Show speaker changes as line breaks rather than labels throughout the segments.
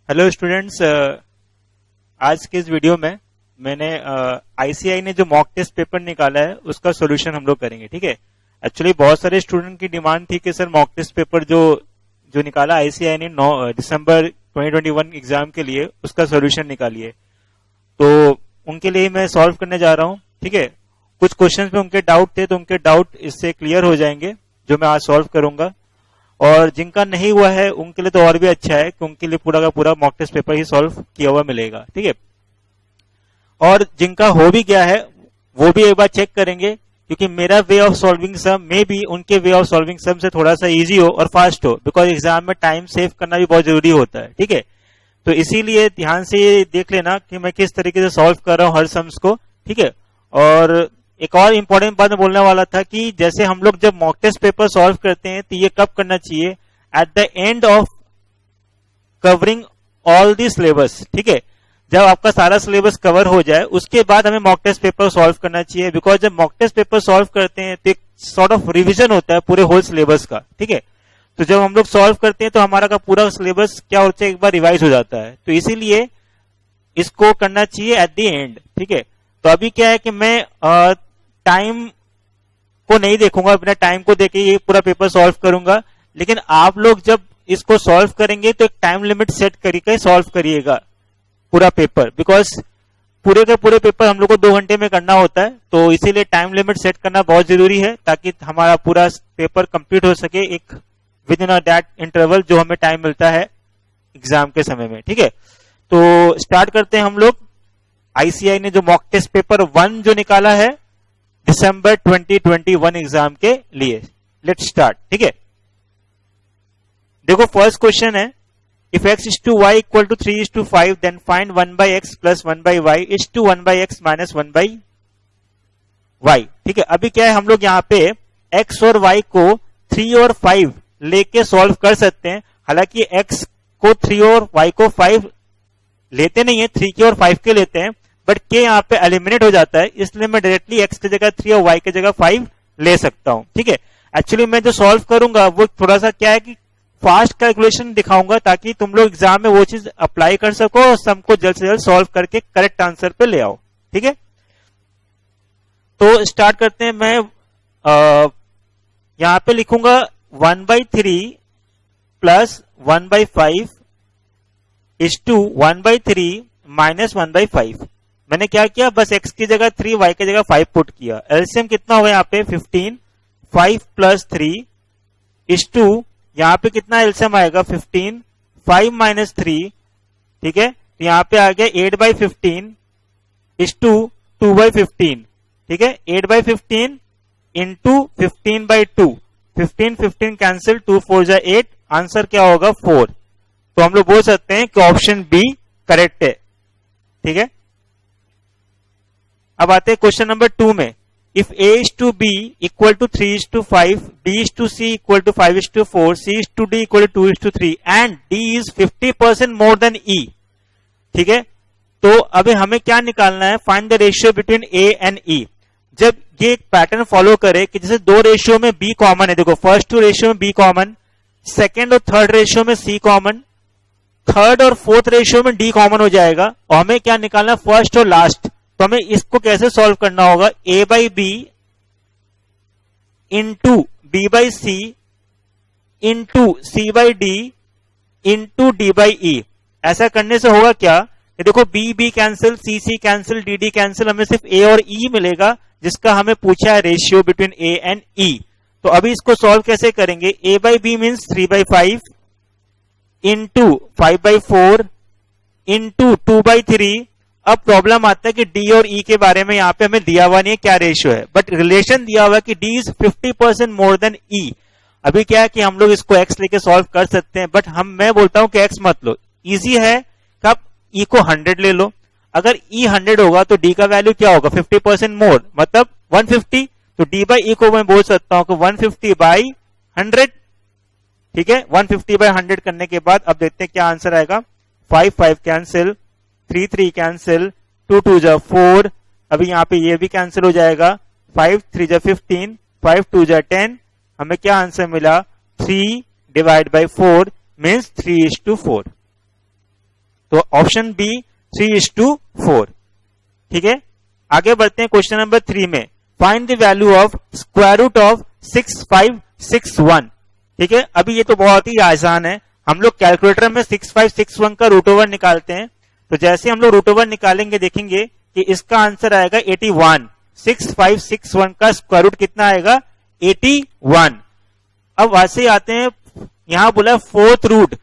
Hello students, आज के इस वीडियो में मैंने आईसीआई ने जो मॉक टेस्ट पेपर निकाला है उसका सॉल्यूशन हम लोग करेंगे। ठीक है। एक्चुअली बहुत सारे स्टूडेंट की डिमांड थी कि सर मॉक टेस्ट पेपर जो जो निकाला आईसीआई ने 9 दिसंबर 2021 एग्जाम के लिए उसका सॉल्यूशन निकालिए। तो उनके लिए मैं सॉल्व करने जा रहा हूं। ठीक है। कुछ क्वेश्चंस में उनके डाउट थे तो उनके डाउट इससे क्लियर हो जाएंगे जो मैं आज सॉल्व करूंगा। और जिनका नहीं हुआ है उनके लिए तो और भी अच्छा है कि उनके लिए पूरा का पूरा मॉक टेस्ट पेपर ही सॉल्व किया हुआ मिलेगा। ठीक है। और जिनका हो भी गया है वो भी एक बार चेक करेंगे, क्योंकि मेरा वे ऑफ सॉल्विंग सम में भी उनके वे ऑफ सॉल्विंग सम से थोड़ा सा इजी हो और फास्ट हो, बिकॉज एग्जाम में टाइम सेव करना भी बहुत जरूरी होता है। ठीक है। तो इसीलिए ध्यान से ये देख लेना कि मैं किस तरीके से सॉल्व कर रहा हूं हर सम्स को। ठीक है। और एक और इंपॉर्टेंट बात मैं बोलने वाला था कि जैसे हम लोग जब मॉक टेस्ट पेपर सॉल्व करते हैं तो ये कब करना चाहिए? At the end of covering all the syllabus. ठीक है। जब आपका सारा सिलेबस कवर हो जाए उसके बाद हमें मॉक टेस्ट पेपर सॉल्व करना चाहिए, बिकॉज जब मॉक टेस्ट पेपर सॉल्व करते हैं तो एक सॉर्ट ऑफ रिविजन होता है पूरे होल सिलेबस का। ठीक है। तो जब हम लोग सॉल्व करते हैं तो हमारा का पूरा सिलेबस क्या होता है, एक बार रिवाइज हो जाता है। तो इसीलिए इसको करना चाहिए एट द एंड। ठीक है। तो अभी क्या है कि मैं टाइम को नहीं देखूंगा, बिना टाइम को देखे ये पूरा पेपर सॉल्व करूंगा। लेकिन आप लोग जब इसको सॉल्व करेंगे तो एक टाइम लिमिट सेट करके सॉल्व करिएगा पूरा पेपर, बिकॉज पूरे के पूरे पेपर हम लोग को 2 घंटे में करना होता है। तो इसीलिए टाइम लिमिट सेट करना बहुत जरूरी है ताकि हमारा पूरा पेपर कंप्लीट हो सके एक विद इन दैट इंटरवल जो हमें टाइम मिलता है एग्जाम के समय में। ठीक है। तो स्टार्ट करते हैं हम लोग। आईसीआई ने जो मॉक टेस्ट पेपर 1 जो निकाला है दिसंबर 2021 एग्जाम के लिए। Let's start. ठीक है। देखो फर्स्ट क्वेश्चन है, if x is to y equal to 3 is to 5 then find 1 by x plus 1 by y is to 1 by x minus 1 by y। ठीक है। अभी क्या है, हम लोग यहाँ पे x और y को 3 और 5 लेके सॉल्व कर सकते हैं। हालांकि x को 3 और y को 5 लेते नहीं है, 3 के और 5 के लेते हैं, बट के यहाँ पे एलिमिनेट हो जाता है, इसलिए मैं डायरेक्टली x की जगह 3 और y की जगह 5 ले सकता हूं। ठीक है। एक्चुअली मैं जो सॉल्व करूंगा वो थोड़ा सा क्या है कि फास्ट कैलकुलेशन दिखाऊंगा ताकि तुम लोग एग्जाम में वो चीज अप्लाई कर सको और सम को जल्द से जल्द सॉल्व करके करेक्ट आंसर पे ले आओ। ठीक है। तो स्टार्ट करते हैं। मैं यहां पे लिखूंगा 1/3 प्लस 1/5 इज टू 1/3 माइनस 1/5। मैंने क्या किया, बस x की जगह 3 y की जगह 5 पुट किया। एलसीएम कितना होगा यहाँ पे 15, 5 प्लस 3 इज टू, यहाँ पे कितना एलसीएम आएगा 15, 5 माइनस 3। ठीक है। तो यहाँ पे आ गया 8/15 इज टू 2/15। ठीक है। 8/15 इंटू 15/2, 15 कैंसिल, 2 4 जा 8, आंसर क्या होगा 4। तो हम लोग बोल सकते हैं कि ऑप्शन बी करेक्ट है। ठीक है। अब आते हैं क्वेश्चन नंबर 2 में। If a is to b equal to 3 is to 5, b is to c equal to 5 is to 4, c is to d equal to 2 is to 3 and d is 50% more than e। ठीक है। तो अभी हमें क्या निकालना है, find the ratio between a and e। जब ये एक पैटर्न फॉलो करे कि जैसे 2 रेशियो में b कॉमन है, देखो फर्स्ट 2 रेशियो में b कॉमन, सेकेंड और थर्ड रेशियो में c कॉमन, थर्ड और फोर्थ रेशियो में d कॉमन हो जाएगा, और हमें क्या निकालना है, फर्स्ट और लास्ट। तो हमें इसको कैसे सॉल्व करना होगा, a by b into b by c into c by d into d by e. ऐसा करने से होगा क्या, ये देखो b b cancel, c c cancel, d d cancel, हमें सिर्फ a और e मिलेगा जिसका हमें पूछा है ratio between a and e। तो अभी इसको सॉल्व कैसे करेंगे, a by B means 3/5 into 5/4 into 2/3। अब प्रॉब्लम आता है कि डी और ई के बारे में यहाँ पे हमें दिया हुआ नहीं है क्या रेशियो है, बट रिलेशन दिया हुआ है कि डी इज 50% मोर देन ई। अभी क्या है कि हम लोग इसको एक्स लेके सॉल्व कर सकते हैं, बट मैं बोलता हूं कि एक्स मत लो, इजी है कि आप ई को 100 ले लो। अगर ई 100 होगा तो डी का वैल्यू क्या होगा 50% मोर, मतलब 150। तो डी बाई ई को मैं बोल सकता हूं कि 150/100। ठीक है। 150/100 करने के बाद अब देखते हैं क्या आंसर आएगा। 5 5 कैंसिल, 3 3 कैंसिल, 2 2 जा 4, अभी यहाँ पे ये भी कैंसिल हो जाएगा, 5 3 जा 15, 5 2 जा 10, हमें क्या आंसर मिला 3/4 मीन्स 3:4। तो ऑप्शन बी 3:4। ठीक है, आगे बढ़ते हैं क्वेश्चन नंबर 3 में। Find the value of square root of 6561। ठीक है, अभी ये तो बहुत ही आसान है, हम लोग कैलकुलेटर में 6561 का रूट ओवर निकालते हैं। तो जैसे हम लोग रूट ओवर निकालेंगे देखेंगे कि इसका आंसर आएगा 81। 6561 का स्क्वायर रूट कितना आएगा? 81। अब वैसे आते हैं, यहां बोला फोर्थ रूट।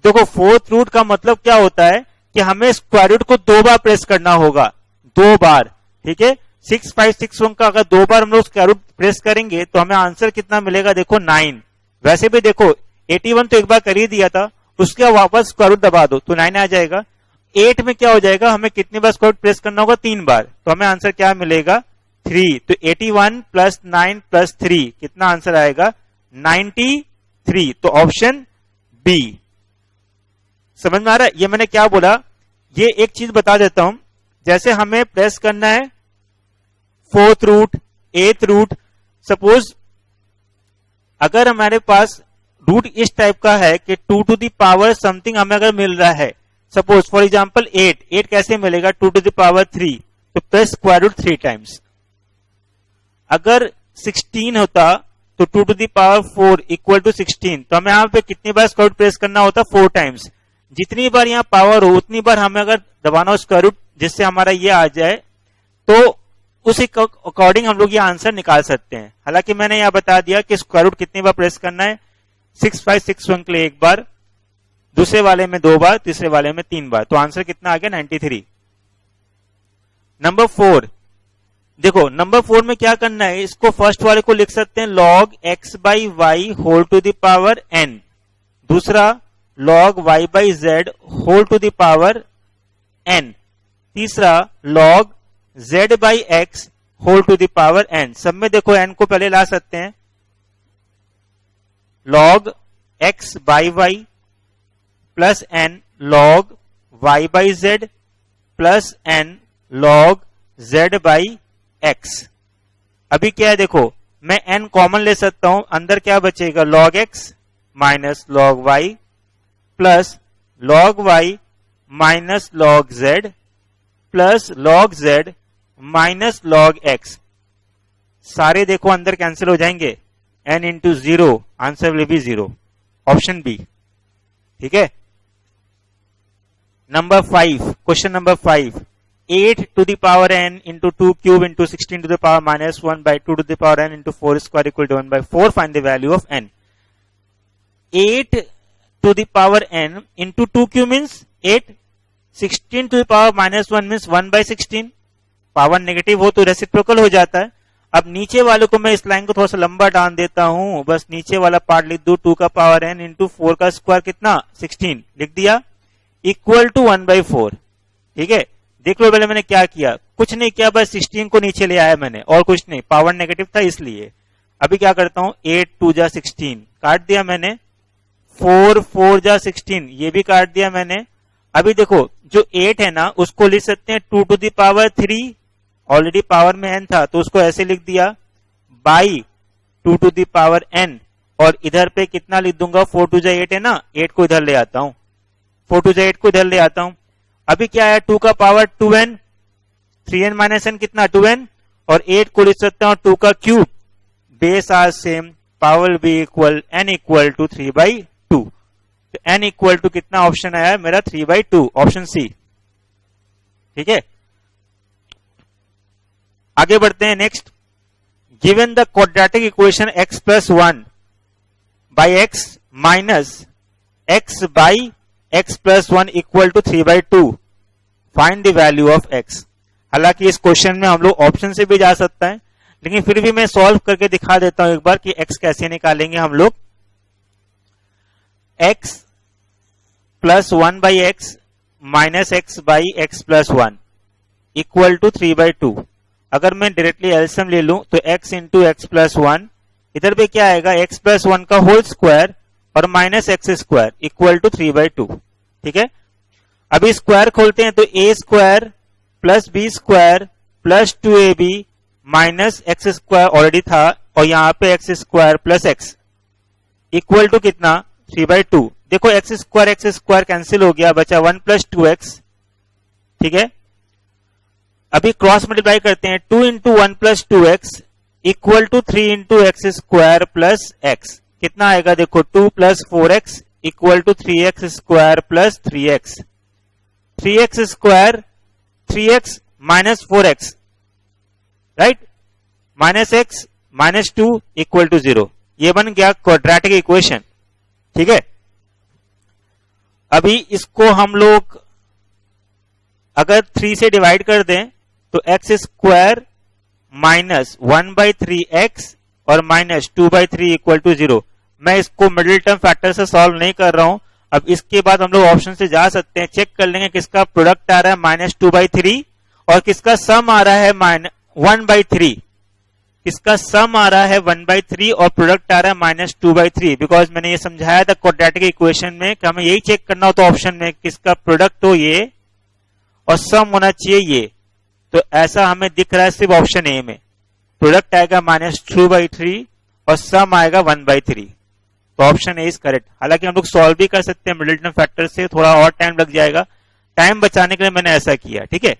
देखो फोर्थ रूट का मतलब क्या होता है कि हमें स्क्वायर रूट को 2 बार प्रेस करना होगा, 2 बार। ठीक है, 6561 का अगर 2 बार हम लोग स्क्वायर रूट प्रेस करेंगे तो हमें आंसर कितना मिलेगा? देखो 9। वैसे भी देखो 81 तो एक बार कर ही दिया था, उसके बाद वापस स्क्वायर रूट दबा दो तो 9 आ जाएगा। 8 में क्या हो जाएगा? हमें कितनी बार स्क्वायर रूट प्रेस करना होगा? 3 बार। तो हमें आंसर क्या मिलेगा? 3। तो 81 प्लस 9 प्लस 3 कितना आंसर आएगा? 93। तो ऑप्शन बी। समझ में आ रहा है? ये मैंने क्या बोला, ये एक चीज बता देता हूं। जैसे हमें प्रेस करना है फोर्थ रूट, एथ रूट। सपोज अगर हमारे पास रूट इस टाइप का है कि 2 टू द पावर समथिंग हमें अगर मिल रहा है, सपोज फॉर एग्जांपल 8 कैसे मिलेगा? 2 टू द पावर 3, तो प्रेस स्क्वायर रूट 3 टाइम्स। अगर 16 होता तो 2 to the power 4 equal to 16, तो हमें यहां पे कितनी बार स्क्वायर रूट प्रेस करना होता? 4 टाइम्स। जितनी बार यहाँ पावर हो उतनी बार हमें अगर दबाना हो स्क्वायर रूट, जिससे हमारा ये आ जाए, तो उस अकॉर्डिंग हम लोग ये आंसर निकाल सकते हैं। हालांकि मैंने यहां बता दिया कि स्क्वायर रूट कितनी बार प्रेस करना है, 6561 के लिए 1 बार, दूसरे वाले में 2 बार, तीसरे वाले में 3 बार। तो आंसर कितना आ गया? 93। नंबर 4 देखो, नंबर 4 में क्या करना है, इसको फर्स्ट वाले को लिख सकते हैं log x by y whole to the power n, दूसरा log y by z whole to the power n, तीसरा log z by x whole to the power n। सब में देखो n को पहले ला सकते हैं, log x by y plus n log y by z plus n log z by x। अभी क्या है देखो, मैं n कॉमन ले सकता हूं, अंदर क्या बचेगा? log x minus log y plus log y minus log z plus log z minus log x। सारे देखो अंदर कैंसिल हो जाएंगे, n into 0, answer will be 0, option B. ठीक है, number 5, question number 5, 8 to the power n into 2 cube into 16 to the power minus 1 by 2 to the power n into 4 square equal to 1 by 4. Find the value of n. 8 to the power n into 2 cube means 8. 16 to the power minus 1 means 1 by 16. Power negative हो तो reciprocal हो जाता है। अब नीचे वाले को मैं इस लाइन को थोड़ा सा लंबा डाल देता हूं, बस नीचे वाला पार्ट लिख दू, 2 का पावर n इंटू 4 का स्क्वायर कितना? 16 लिख दिया, इक्वल टू 1 by 4। ठीक है, देख लो पहले मैंने क्या किया, कुछ नहीं किया, बस 16 को नीचे ले आया मैंने, और कुछ नहीं, पावर नेगेटिव था इसलिए। अभी क्या करता हूं, 8 2 जा 16 काट दिया मैंने, 4 4 जा 16 ये भी काट दिया मैंने। अभी देखो जो 8 है ना उसको लिख सकते हैं 2 to the power 3, already power में n था तो उसको ऐसे लिख दिया, by 2 to the power n, और इधर पे कितना लिख दूंगा, 4 2 जा 8 है ना, 8 को इधर ले आता हूं, 4 2 जा 8 को इधर ले आता हूं। अभी क्या है, 2 का power 2n, 3n minus n कितना 2n, और 8 को लिख सकता हूं 2 का cube, base are same, power be equal n equal to 3/2। तो n इक्वल टू कितना ऑप्शन आया मेरा 3/2, ऑप्शन सी। ठीक है, आगे बढ़ते हैं next. Given the quadratic equation x plus 1 by x minus x by x plus 1 equal to 3/2, find the value of x। हालांकि इस क्वेश्चन में हम लोग ऑप्शन से भी जा सकता है, लेकिन फिर भी मैं सॉल्व करके दिखा देता हूं एक बार कि x कैसे निकालेंगे हम लोग। x plus 1 by x minus x by x plus 1 equal to 3/2। अगर मैं डायरेक्टली एलसीएम ले लूं तो x इंटू एक्स प्लस 1, इधर पे क्या आएगा, x प्लस 1 का होल स्क्वायर और minus x square equal to 3/2। ठीक है, अभी स्क्वायर खोलते हैं तो a square plus B square plus 2ab minus x square already था, और यहां पे x square plus x equal to कितना 3/2। देखो एक्स स्क्वायर कैंसिल हो गया, बचा 1 प्लस 2x, ठीक है। अभी क्रॉस मल्टीप्लाई करते हैं, 2 into 1 plus 2x equal to 3 into x square plus x. कितना आएगा देखो, 2 plus 4x equal to 3x square plus 3x। 3x square 3x minus 4x, right, minus x minus 2 equal to 0। ये बन गया quadratic equation, ठीक है। अभी इसको हम लोग अगर 3 से डिवाइड कर दें तो एक्स स्क्वायर माइनस 1/3x और माइनस 2/3 इक्वल टू 0। मैं इसको मिडिल टर्म फैक्टर से सॉल्व नहीं कर रहा हूं। अब इसके बाद हम लोग ऑप्शन से जा सकते हैं, चेक कर लेंगे किसका प्रोडक्ट आ रहा है -2/3 और किसका सम आ रहा है 1/3। किसका सम आ रहा है 1/3 और प्रोडक्ट आ रहा है -2/3। बिकॉज मैंने ये समझाया था क्वाड्रेटिक इक्वेशन में कि हमें यही चेक करना हो तो ऑप्शन में किसका प्रोडक्ट हो ये और सम होना चाहिए ये। तो ऐसा हमें दिख रहा है सिर्फ ऑप्शन ए में, प्रोडक्ट आएगा -2/3 और सम आएगा 1/3। तो ऑप्शन ए इज करेक्ट। हालांकि हम लोग सॉल्व भी कर सकते हैं मिडिल टर्म फैक्टर से, थोड़ा और टाइम लग जाएगा, टाइम बचाने के लिए मैंने ऐसा किया, ठीक है।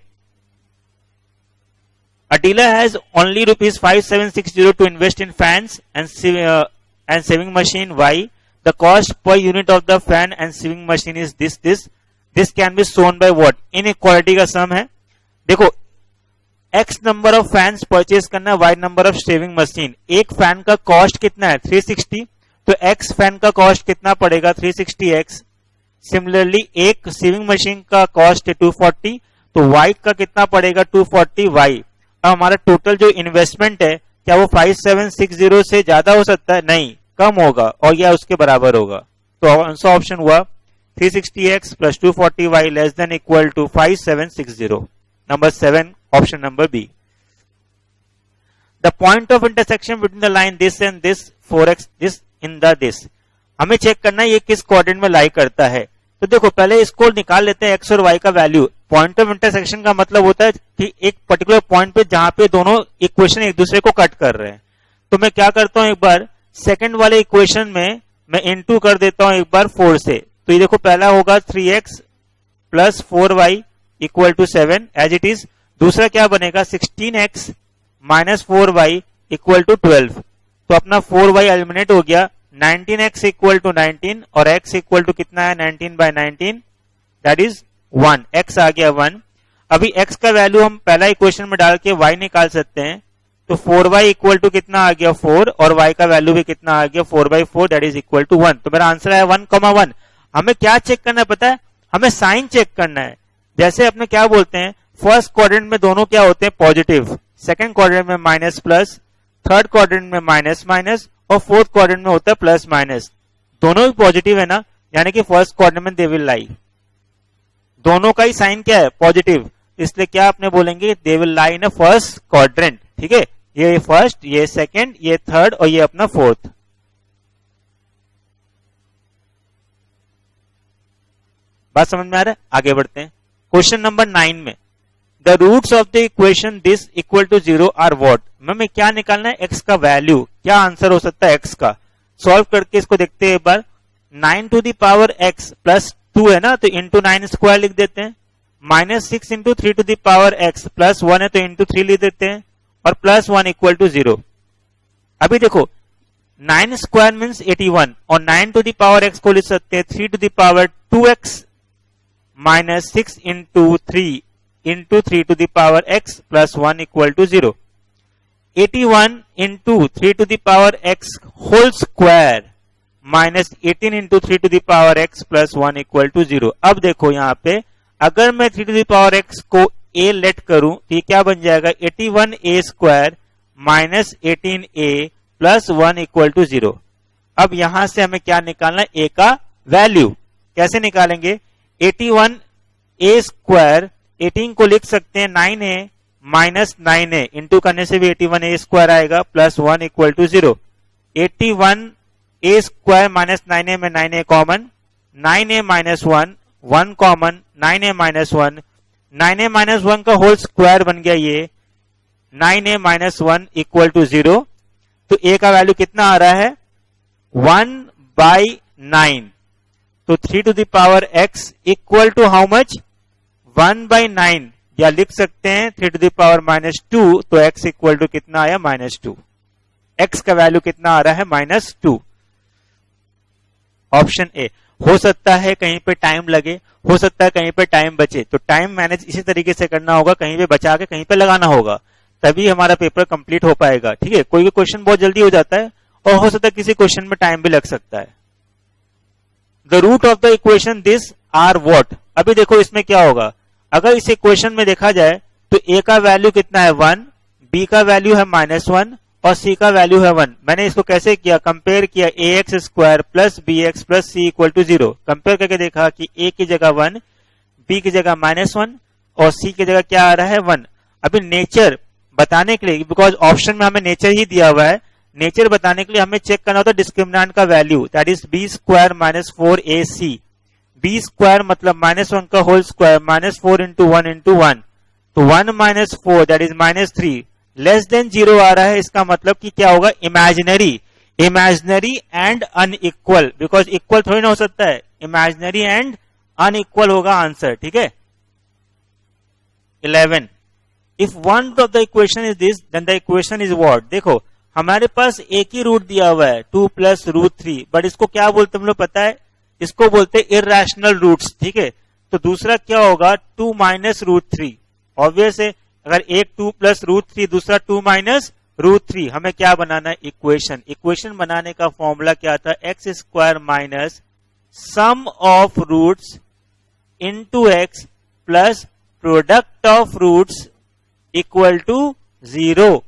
A dealer has only rupees 5760 to invest in fans and sewing machine. Why? The cost per unit of the fan and sewing machine is this. This can be shown by what? Inequality का सम है। देखो x number of fans purchase करना, y number of saving machine. एक fan का cost कितना है 360, तो x fan का कॉस्ट कितना पड़ेगा 360x। सिमिलरली एक सेविंग मशीन का कॉस्ट है 240, तो y का कितना पड़ेगा 240y। अब हमारा टोटल जो इन्वेस्टमेंट है क्या वो 5760 से ज्यादा हो सकता है? नहीं, कम होगा और या उसके बराबर होगा। तो आंसर ऑप्शन हुआ 360x plus 240y less than equal to 5760। Number 7, option number B. The point of intersection between the line this and this 4x this in the this. हमें चेक करना है ये किस कोऑर्डिनेट में लाई करता है। तो देखो पहले इसको निकाल लेते हैं x और y का वैल्यू। पॉइंट ऑफ इंटरसेक्शन का मतलब होता है कि एक पर्टिकुलर पॉइंट पे जहां पे दोनों इक्वेशन एक दूसरे को कट कर रहे हैं। तो मैं क्या करता हूं, एक बार सेकंड वाले इक्वेशन में मैं इनटू कर देता हूं एक बार 4 से। तो ये देखो पहला होगा 3x plus 4y equal to 7 as it is. दूसरा क्या बनेगा 16x minus 4y equal to 12। तो अपना 4y एलिमिनेट हो गया, 19x इक्वल टू 19 और x इक्वल टू कितना है 19/19 दैट इज 1। x आ गया 1। अभी x का वैल्यू हम पहला इक्वेशन में डाल के y निकाल सकते हैं। तो 4y इक्वल टू कितना आ गया 4 और y का वैल्यू भी कितना आ गया 4/4 दैट इज इक्वल टू 1। तो मेरा आंसर है 1,1। हमें क्या चेक करना है पता है, हमें साइन चेक करना है। जैसे अपने क्या बोलते हैं फर्स्ट क्वाड्रेंट में दोनों क्या होते हैं पॉजिटिव, सेकंड क्वाड्रेंट में माइनस प्लस, थर्ड क्वाड्रेंट में माइनस माइनस और फोर्थ क्वाड्रेंट में होता है प्लस माइनस। दोनों भी पॉजिटिव है ना, यानी कि फर्स्ट क्वाड्रेंट में दे विल लाई। दोनों का ही साइन क्या है पॉजिटिव, इसलिए क्या आपने बोलेंगे they will lie in a first quadrant. ठीक है, ये फर्स्ट, ये सेकंड, ये थर्ड और ये अपना फोर्थ। बात समझ में आ रहा है? आगे बढ़ते हैं क्वेश्चन नंबर 9 में। The roots of the equation this equal to 0 are what. हमें क्या निकालना है x का वैल्यू, क्या आंसर हो सकता है x का। सॉल्व करके इसको देखते हैं एक बार। 9 to the power x plus 2 है ना, तो इंटू 9 स्क्वायर लिख देते हैं। Minus 6 into 3 to the power x plus 1 है तो इंटू 3 लिख देते हैं और प्लस 1 इक्वल टू 0। अभी देखो 9 स्क्वायर मीन्स 81 और 9 टू द पावर x को लिख सकते हैं 3 to the power 2x minus 6 into 3 into 3 to the power x plus 1 equal to 0। 81 into 3 to the power x whole square minus 18 into 3 to the power x plus 1 equal to 0। अब देखो यहाँ पे अगर मैं 3 टू द पावर x को a let करूं तो ये क्या बन जाएगा 81a square minus 18a plus 1 equal to 0। अब यहां से हमें क्या निकालना है a का वैल्यू। कैसे निकालेंगे 81a स्क्वायर 18 को लिख सकते हैं 9a माइनस 9a इंटू करने से भी 81a स्क्वायर आएगा plus 1 equal to 0। 81a square minus 9a में 9a common, 9a minus 1 1 common, 9a minus 1 9a minus 1 का होल स्क्वायर बन गया ये 9a माइनस 1 इक्वल टू 0। तो a का वैल्यू कितना आ रहा है 1/9। तो 3 to the power x equal to how much 1/9, या लिख सकते हैं 3 to the power -2, तो x इक्वल टू कितना आया -2। x का वैल्यू कितना आ रहा है -2। Option A. हो सकता है कहीं पे टाइम लगे, हो सकता है कहीं पे टाइम बचे, तो टाइम मैनेज इसी तरीके से करना होगा, कहीं पे बचा के कहीं पे लगाना होगा, तभी हमारा पेपर कंप्लीट हो पाएगा। ठीक है, कोई भी क्वेश्चन बहुत जल्दी हो जाता है और हो सकता है किसी क्वेश्चन में टाइम भी लग सकता है। The root of the equation this are what. अभी देखो इसमें क्या होगा, अगर इस इक्वेशन में देखा जाए तो a का वैल्यू कितना है 1, b का वैल्यू है -1 और c का वैल्यू है 1। मैंने इसको कैसे किया, कंपेयर किया, ax² plus bx plus c equal to 0। Compare करके देखा कि a की जगह 1, b की जगह -1 और c की जगह क्या आ रहा है 1। अभी नेचर बताने के लिए, बिकॉज ऑप्शन में हमें नेचर ही दिया हुआ है, नेचर बताने के लिए हमें चेक करना होता है डिस्क्रिमिनेंट का value, that is b² - 4ac। b² मतलब -1 का होल स्क्वायर, -4 into 1 into 1, तो 1 - 4 दैट इज -3, लेस देन 0 आ रहा है। इसका मतलब कि क्या होगा, imaginary, imaginary and unequal, because equal थोड़ी ना हो सकता है, इमेजिनरी एंड अनइक्वल होगा आंसर। ठीक है। 11, if one of the equation is this then the equation is what. देखो हमारे पास एक ही रूट दिया हुआ है 2 + √3, बट इसको क्या बोलते हैं हम लोग पता है, इसको बोलते हैं इर्रेशनल रूट्स। ठीक है, तो दूसरा क्या होगा 2 - √3। ऑब्वियस है, अगर एक 2 + √3 दूसरा 2 - √3, हमें क्या बनाना है, इक्वेशन। इक्वेशन बनाने का फॉर्मूला क्या था, x² minus sum of roots into x plus product of roots equal to 0।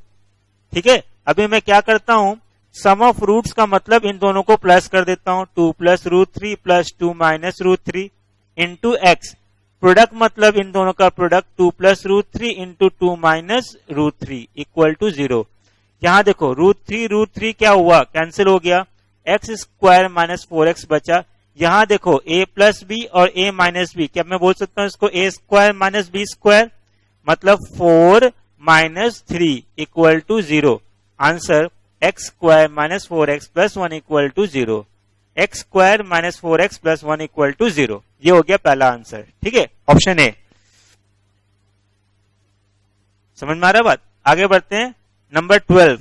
ठीक है, अभी मैं क्या करता हूं, सम ऑफ रूट्स का मतलब इन दोनों को प्लस कर देता हूं, 2 + √3 प्लस 2 - √3 इंटू x। प्रोडक्ट मतलब इन दोनों का प्रोडक्ट 2 + √3 इंटू 2 - √3 इक्वल टू 0। यहां देखो √3 क्या हुआ, कैंसिल हो गया, x² - 4x बचा। यहां देखो a + b और a - b, क्या मैं बोल सकता हूं इसको a² - b², मतलब 4 - 3 equal to 0। Answer x² - 4x + 1 equal to 0, x² - 4x + 1 equal to 0। ये हो गया पहला आंसर। ठीक है, ऑप्शन ए। समझ में आ रहा बात, आगे बढ़ते हैं। Number 12,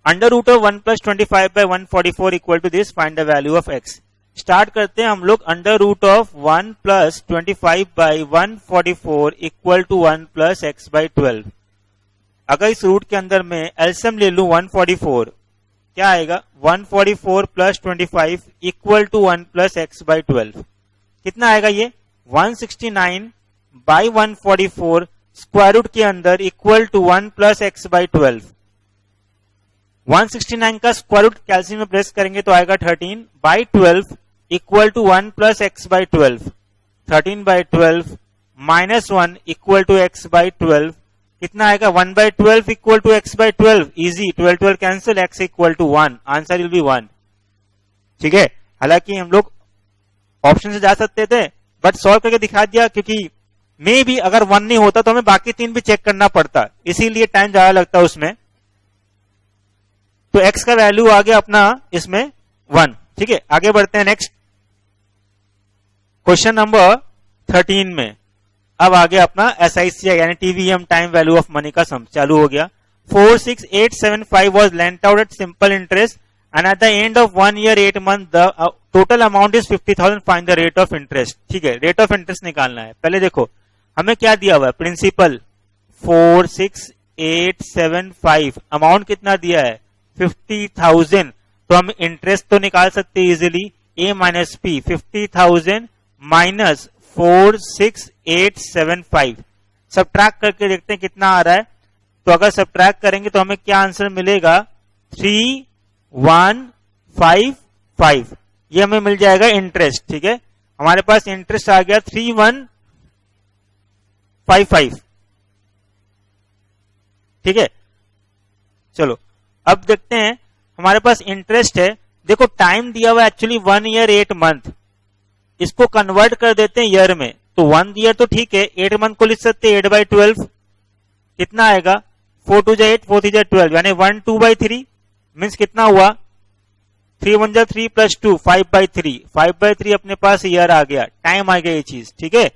√1 + 25/144 equal to this, find the value of x। Start करते हैं हम लोग, √1 + 25/144 इक्वल टू 1 + x/12। अगर इस रूट के अंदर में एलसीएम ले लूं 144, क्या आएगा, 144 + 25 इक्वल टू 1 + x/12। कितना आएगा ये, 169/144 स्क्वायर रूट के अंदर इक्वल टू 1 + x/12। 169 का स्क्वायर रूट कैलसियम में प्रेस करेंगे तो आएगा 13/12 equal to 1 + x/12। 13/12 - 1 equal to x/12, कितना आएगा, 1/12 equal to x/12। Easy, 12 cancel, x equal to 1, answer will be 1। ठीक है, हालांकि हम लोग ऑप्शन से जा सकते थे, बट सॉल्व करके दिखा दिया, क्योंकि मे भी अगर 1 नहीं होता तो हमें बाकी 3 भी चेक करना पड़ता, इसीलिए टाइम ज्यादा लगता उसमें। तो x का वैल्यू आ गया अपना इसमें 1। ठीक है, आगे बढ़ते हैं नेक्स्ट क्वेश्चन नंबर 13 में। अब आ गया अपना SICI यानी TVM, time value of money का सम चालू हो गया। 46875 was lent out at simple interest and at the end of 1 year 8 months the total amount is 50,000, find the rate of interest। ठीक है, रेट ऑफ इंटरेस्ट निकालना है। पहले देखो हमें क्या दिया हुआ है, प्रिंसिपल 46875, अमाउंट कितना दिया है 50,000, तो हम इंटरेस्ट तो निकाल सकते हैं easily, a - p, 50,000 minus 46875, subtract करके देखते हैं कितना आ रहा है। तो अगर सब्ट्रैक्ट करेंगे तो हमें क्या आंसर मिलेगा, 3155, ये हमें मिल जाएगा इंटरेस्ट। ठीक है, हमारे पास इंटरेस्ट आ गया 3155। ठीक है, चलो अब देखते हैं, हमारे पास इंटरेस्ट है, देखो टाइम दिया हुआ एक्चुअली 1 year 8 month, इसको कन्वर्ट कर देते हैं ईयर में, तो 1 ईयर तो ठीक है, 8 मंथ को लिख सकते हैं 8/12, कितना आएगा, 4 2 8, 4 3 12, यानी 1 2/3 मीन्स कितना हुआ 3 1 जा 3 प्लस 2 5/3, 5/3 अपने पास ईयर आ गया, टाइम आ गया ये चीज, ठीक है।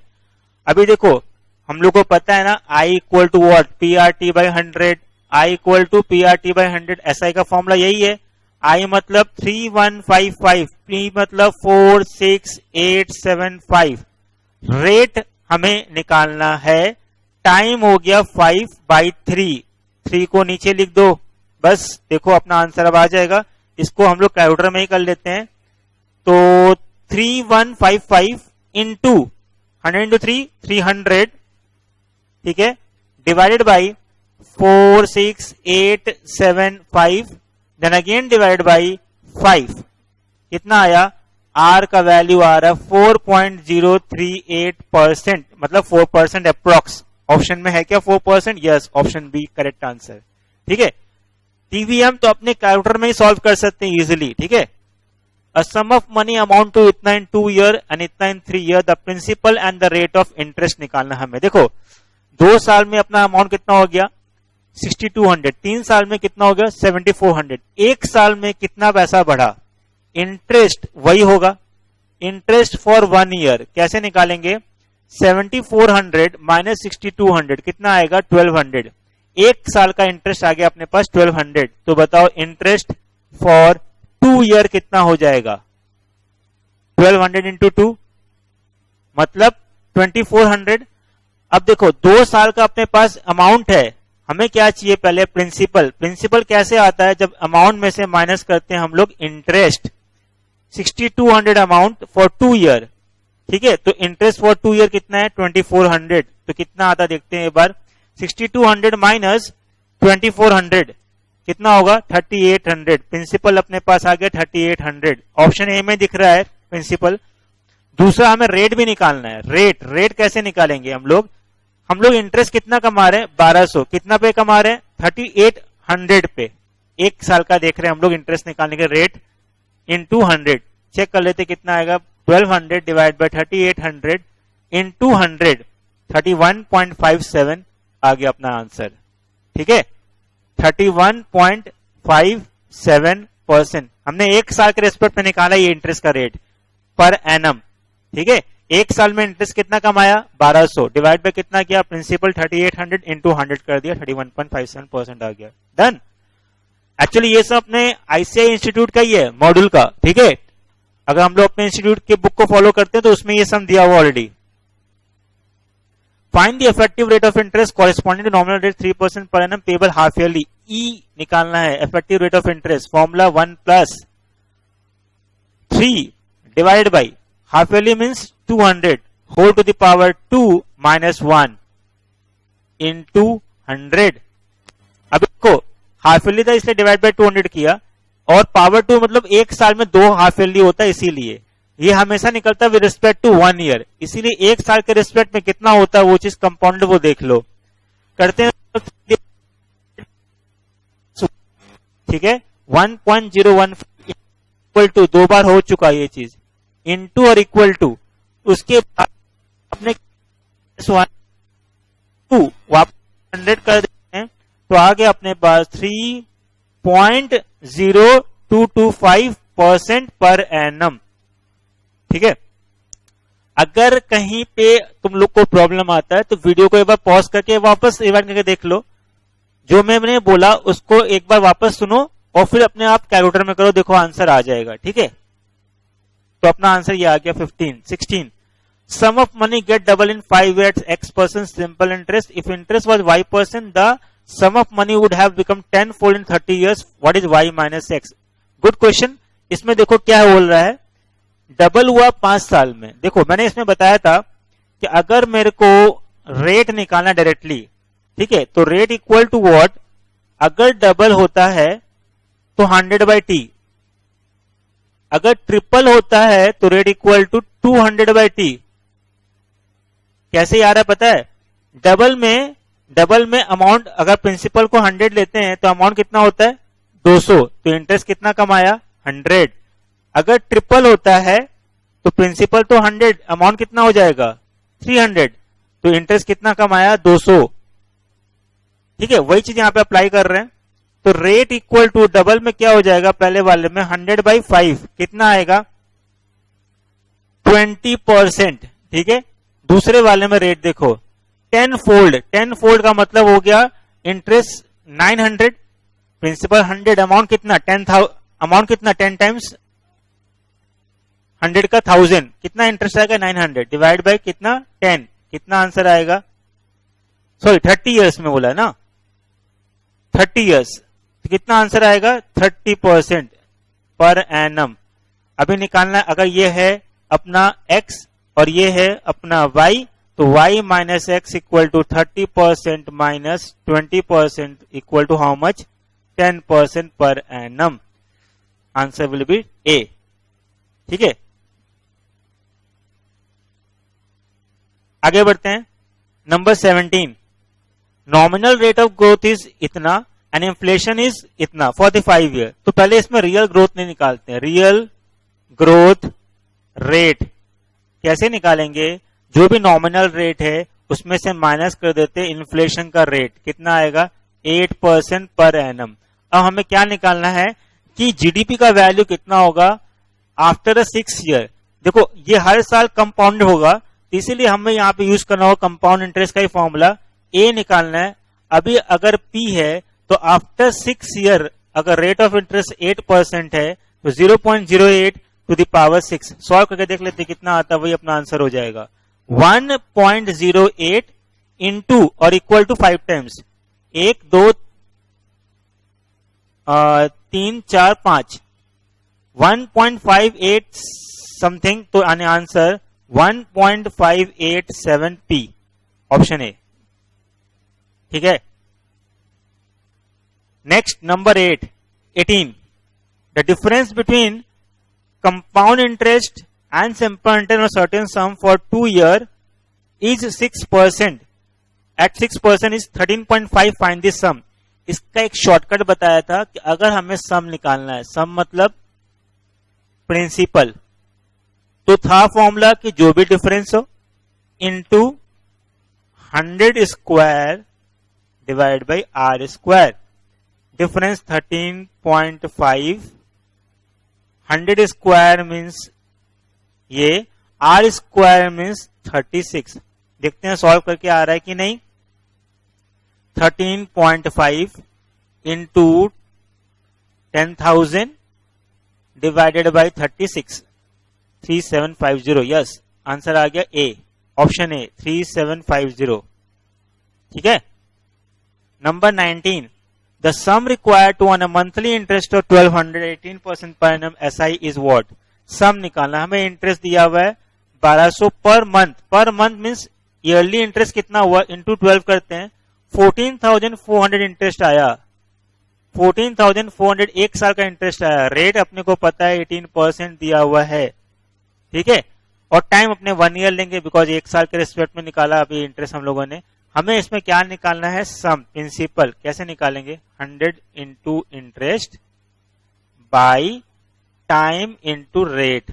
अभी देखो हम लोग को पता है ना I equal to what, PRT/100, I equal to PRT/100, SI का फॉर्मूला यही है। I मतलब 3155, P मतलब 46875, रेट हमें निकालना है, टाइम हो गया 5/3, 3 को नीचे लिख दो, बस देखो अपना आंसर अब आ जाएगा। इसको हम लोग कैलकुलेटर में ही कर लेते हैं, तो 3155 इंटू 100 इंटू 3 300, ठीक है, divided by 46875, then again divided by 5, कितना आया, आर का वैल्यू आ रहा है 4.038%, मतलब 4% अप्रोक्स। ऑप्शन में है क्या 4%? Yes, option B correct answer, ठीक है। टीवीएम तो अपने कैलकुलेटर में ही सॉल्व कर सकते हैं इजीली, ठीक है। A sum of money amount to इतना इन 2 ईयर एंड इतना in 3 year, the principal and the rate of interest निकालना हमें। देखो 2 साल में अपना अमाउंट कितना हो गया 6200, 3 साल में कितना हो गया 7400, 1 साल में कितना पैसा बढ़ा, इंटरेस्ट वही होगा, इंटरेस्ट फॉर 1 ईयर कैसे निकालेंगे, 7400 माइनस 6200 कितना आएगा 1200, 1 साल का इंटरेस्ट आ गया अपने पास 1200, तो बताओ इंटरेस्ट फॉर 2 ईयर कितना हो जाएगा, 1200 इंटू 2 मतलब 2400। अब देखो 2 साल का अपने पास अमाउंट है, हमें क्या चाहिए पहले, प्रिंसिपल। प्रिंसिपल कैसे आता है, जब अमाउंट में से माइनस करते हैं हम लोग इंटरेस्ट। 6200 अमाउंट फॉर 2 ईयर, ठीक है, तो इंटरेस्ट फॉर 2 ईयर कितना है 2400, तो कितना आता देखते हैं एक बार, 6200 माइनस 2400 कितना होगा 3800, प्रिंसिपल अपने पास आ गया 3800, ऑप्शन ए में दिख रहा है प्रिंसिपल। दूसरा हमें रेट भी निकालना है, रेट कैसे निकालेंगे हम लोग इंटरेस्ट कितना कमा रहे हैं 1200, कितना पे कमा रहे हैं 3800 पे, 1 साल का देख रहे हैं हम लोग इंटरेस्ट निकालने के, रेट इंटू 100, चेक कर लेते कितना आएगा 1200 डिवाइड बाय 3800 इंटू 100, 31.57 आ गया अपना आंसर, ठीक है, 31.57%। हमने 1 साल के रेस्पेक्ट में निकाला ये इंटरेस्ट का रेट पर एनम, ठीक है। 1 साल में इंटरेस्ट कितना कमाया 1200, डिवाइड बाय कितना किया प्रिंसिपल 3800 इंटू 100 कर दिया, 31.57% आ गया, डन। एक्चुअली ये सब अपने आईसीआई इंस्टीट्यूट का ही है, मॉड्यूल का, ठीक है। अगर हम लोग अपने इंस्टीट्यूट के बुक को फॉलो करते हैं तो उसमें ये सम दिया हुआ already. Find the effective rate of interest corresponding to nominal rate 3% per annum payable half yearly. ई निकालना है effective rate of interest, formula 1 + 3 divide by half yearly means 200 whole to the power 2 minus 1 into 100। अब देखो half yearly था इसलिए divide by 200 किया, और power 2 मतलब 1 साल में 2 हाफ ईयरली होता है, इसीलिए ये हमेशा निकलता है विद रिस्पेक्ट टू 1 ईयर, इसीलिए 1 साल के रिस्पेक्ट में कितना होता है वो चीज कंपाउंड वो देख लो, करते हैं, ठीक है। 1.01 इक्वल टू 2 बार हो चुका ये चीज, इनटू और इक्वल टू, उसके बाद अपने 2 वापस 100 कर देते हैं, तो आ गया अपने पास 3.0225% पर एनम, ठीक है। अगर कहीं पे तुम लोग को प्रॉब्लम आता है तो वीडियो को एक बार पॉज करके वापस रिवाइंड करके देख लो, जो मैंने बोला उसको एक बार वापस सुनो और फिर अपने आप कैलकुलेटर में करो, देखो आंसर आ जाएगा, ठीक है। तो अपना आंसर ये आ गया 16। Sum of money get double in 5 years x% simple interest, if interest was y%, the sum of money would have become 10-fold in 30 years, what is y minus x। Good question. इसमें देखो क्या बोल रहा है, double हुआ 5 साल में। देखो मैंने इसमें बताया था कि अगर मेरे को रेट निकालना डायरेक्टली, ठीक है, तो रेट इक्वल टू व्हाट, अगर डबल होता है तो 100/t, अगर ट्रिपल होता है तो रेट इक्वल टू 200/t। कैसे आ रहा है पता है, डबल में अमाउंट अगर प्रिंसिपल को 100 लेते हैं तो अमाउंट कितना होता है 200, तो इंटरेस्ट कितना कमाया 100। अगर ट्रिपल होता है तो प्रिंसिपल तो 100, अमाउंट कितना हो जाएगा 300, तो इंटरेस्ट कितना कमाया 200, ठीक है। वही चीज यहां पे अप्लाई कर रहे हैं, तो रेट इक्वल टू डबल में क्या हो जाएगा, पहले वाले में 100/5 कितना आएगा 20%, ठीक है। दूसरे वाले में रेट देखो 10 फोल्ड, 10 फोल्ड का मतलब हो गया इंटरेस्ट 900, प्रिंसिपल 100, अमाउंट कितना 10,000, अमाउंट कितना 10 टाइम्स 100 का 1000, कितना इंटरेस्ट आएगा 900 डिवाइड बाय कितना 10, कितना आंसर आएगा, सॉरी 30 इयर्स में बोला ना, 30 इयर्स, तो कितना आंसर आएगा 30% पर एनम। अभी निकालना है, अगर ये है अपना x और ये है अपना y, तो y minus x equal to 30% minus 20% equal to how much 10% per annum. Answer will be A, ठीक है। आगे बढ़ते हैं, number 17, nominal rate of growth is इतना एंड इन्फ्लेशन इज इतना फॉर द 5 ईयर। तो पहले इसमें रियल ग्रोथ नहीं निकालते हैं, रियल ग्रोथ रेट कैसे निकालेंगे, जो भी नॉमिनल रेट है उसमें से माइनस कर देते इन्फ्लेशन का रेट, कितना आएगा 8% पर एनम। अब हमें क्या निकालना है कि जीडीपी का वैल्यू कितना होगा आफ्टर अ 6 ईयर। देखो ये हर साल कंपाउंड होगा, इसीलिए हमें यहाँ पे यूज करना होगा कंपाउंड इंटरेस्ट का ही फॉर्मूला, ए निकालना है। अभी अगर पी है तो आफ्टर 6 ईयर अगर रेट ऑफ इंटरेस्ट 8% है तो 0.08 टू द पावर 6, सॉल्व करके देख लेते कितना आता है, वही अपना आंसर हो जाएगा 1.08 इंटू और इक्वल टू 5 टाइम्स, 1 2 3 4 5, 1.58 समथिंग, तो आने आंसर 1.587 p, ऑप्शन ए, ठीक है। Next number 18, the difference between compound interest and simple interest on certain sum for 2 year is 6%, at 6% is 13.5, find this sum. इसका एक shortcut बताया था कि अगर हमें सम निकालना है, सम मतलब प्रिंसिपल, तो था फॉर्मूला कि जो भी डिफरेंस हो into 100 square divide by R square, difference 13.5, 100 square means ये, आर स्क्वायर मीन्स 36। देखते हैं सॉल्व करके आ रहा है कि नहीं। 13.5 into 10,000 divided by 36, 3750, yes answer आ गया ए, ऑप्शन ए 3750, ठीक है। Number 19, the sum required to earn a monthly interest of 1218% per annum SI is what. Sum निकालना, हमें इंटरेस्ट दिया हुआ है 1200 per month, per month means yearly interest कितना हुआ इंटू 12 करते हैं, 14,400 इंटरेस्ट आया, 14,400 एक साल का इंटरेस्ट आया, रेट अपने को पता है 18% दिया हुआ है, ठीक है। और टाइम अपने 1 ईयर लेंगे बिकॉज एक साल के रिस्पेक्ट में निकाला अभी इंटरेस्ट हम लोगों ने। हमें इसमें क्या निकालना है, सम प्रिंसिपल, कैसे निकालेंगे 100 into interest by time into rate,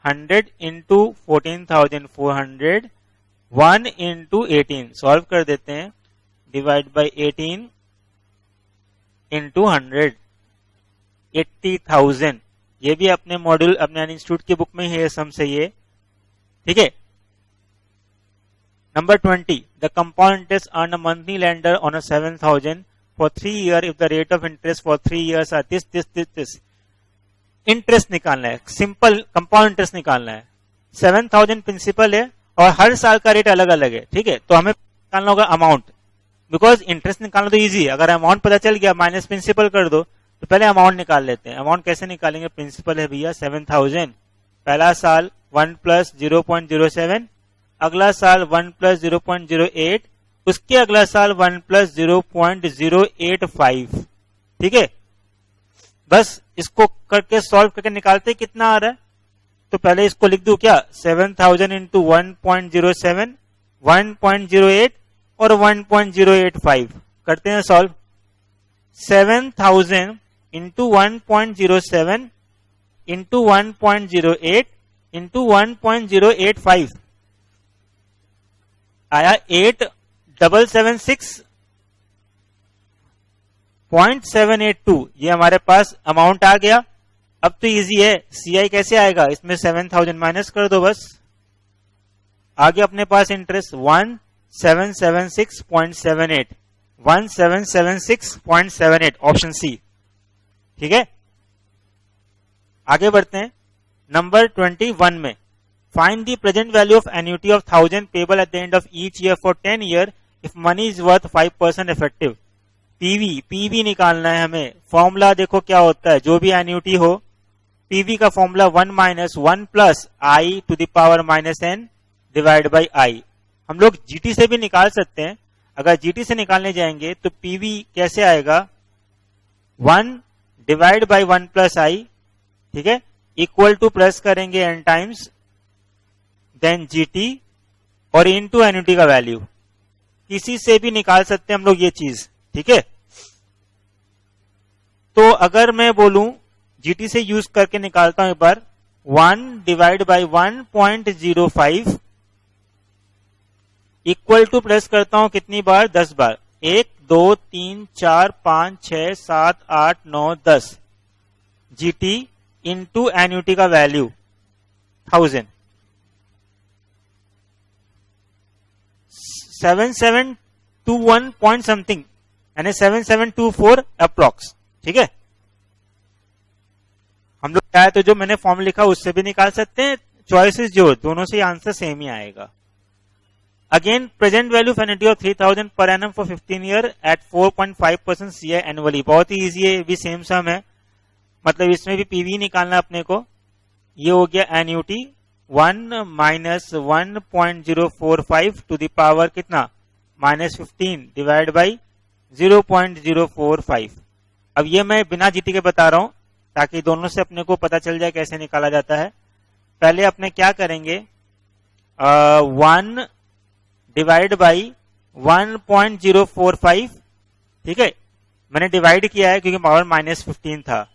100 into 14,400, 1 into 18, solve कर देते हैं, डिवाइड बाई 18 इंटू 100, 80,000। ये भी अपने मॉड्यूल अपने इंस्टीट्यूट की बुक में है सम से ये, ठीक है। Number 20, the compound interest earn a monthly lender on a 7,000 for 3 year if the rate of interest for 3 years are this. Interest निकालना है, सिंपल कंपाउंड इंटरेस्ट निकालना है, 7,000 प्रिंसिपल है और हर साल का रेट अलग अलग है, ठीक है। तो हमें निकालना होगा अमाउंट, बिकॉज इंटरेस्ट निकालना तो इजी है, अगर अमाउंट पता चल गया माइनस प्रिंसिपल कर दो, तो पहले अमाउंट निकाल लेते हैं। अमाउंट कैसे निकालेंगे, प्रिंसिपल है भैया 7,000, पहला साल 1 प्लस 0.07, अगला साल 1 प्लस 0.08, उसके अगला साल 1 प्लस 0.085, ठीक है। बस इसको करके सॉल्व करके निकालते कितना आ रहा है, तो पहले इसको लिख दूं क्या, 7,000 इंटू 1.07, 1.08 और 1.085, करते हैं सॉल्व। 7,000 इंटू 1.07 इंटू 1.08 इंटू 1.085 आया 8776 0.782 ये हमारे पास अमाउंट आ गया। अब तो इजी है, सीआई कैसे आएगा, इसमें 7000 माइनस कर दो बस, आगे अपने पास इंटरेस्ट 1776.78, 1776.78 ऑप्शन सी। ठीक है, आगे बढ़ते हैं नंबर 21 में। Find the present value of annuity of 1000 payable at the end of each year for 10 year if money is worth 5% effective. PV निकालना है हमें। फॉर्मूला देखो क्या होता है, जो भी एन्युटी हो, पीवी का formula 1 minus 1 plus i to the power minus n divide by i. हम लोग जीटी से भी निकाल सकते हैं। अगर जीटी से निकालने जाएंगे तो पीवी कैसे आएगा, 1 डिवाइड बाई 1 प्लस आई, ठीक है, इक्वल टू प्लस करेंगे एन टाइम्स देन जीटी और इनटू एन्युटी का वैल्यू। किसी से भी निकाल सकते हैं हम लोग ये चीज, ठीक है। तो अगर मैं बोलूं जीटी से यूज करके निकालता हूं एक बार, 1 divide by 1.05 equal two plus करता हूं कितनी बार, 10 बार, 1 2 3 4 5 6 7 8 9 10 जीटी इंटू एन्युटी का वैल्यू 1000, 7721 पॉइंट समथिंग, यानी 7724 अप्रोक्स। ठीक है, हम लोग चाहे तो जो मैंने फॉर्म लिखा उससे भी निकाल सकते हैं, चॉइसेस जो दोनों से आंसर सेम ही आएगा। Again present value of annuity of 3000 per annum for 15 year at 4.5% CI annually. बहुत ही इजी है, भी सेम सम है, मतलब इसमें भी पीवी निकालना अपने को। ये हो गया annuity 1 minus 1.045 to the power कितना, माइनस 15 डिवाइड बाई 0.045। अब ये मैं बिना जीटी के बता रहा हूं ताकि दोनों से अपने को पता चल जाए कैसे निकाला जाता है। पहले अपने क्या करेंगे, 1 डिवाइड बाई 1.045, ठीक है, मैंने डिवाइड किया है क्योंकि पावर माइनस 15 था।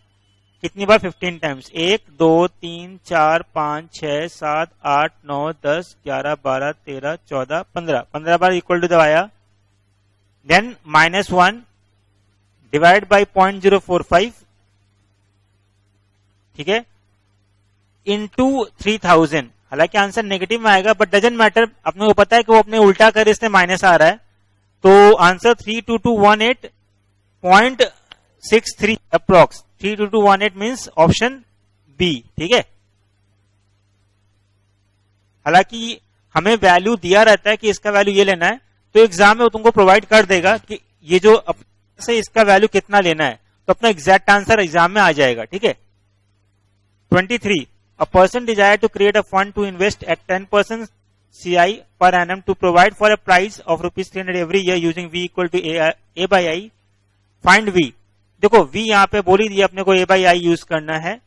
कितनी बार, 15 टाइम्स, 1 2 3 4 5 6 7 8 9 10 11 12 13 14 15, 15 बार इक्वल टू दबाया। देन माइनस 1 डिवाइड बाई 0.045, ठीक है, इंटू 3000। हालांकि आंसर नेगेटिव में आएगा बट डजंट मैटर, अपने को पता है कि वो अपने उल्टा कर इसमें माइनस आ रहा है, तो answer 32218.63 approx. 32218 means option B. ठीक है, हालांकि हमें वैल्यू दिया रहता है कि इसका वैल्यू ये लेना है, तो एग्जाम में वो तुमको प्रोवाइड कर देगा कि ये जो से इसका वैल्यू कितना लेना है, तो अपना एग्जैक्ट आंसर एग्जाम में आ जाएगा। ठीक है, 23 a person desire to create a fund to invest at 10% CI per annum to provide for a price of ₹300 every year using V equal to A by I, find V। देखो V यहाँ पे बोली दी अपने को A by I use करना है,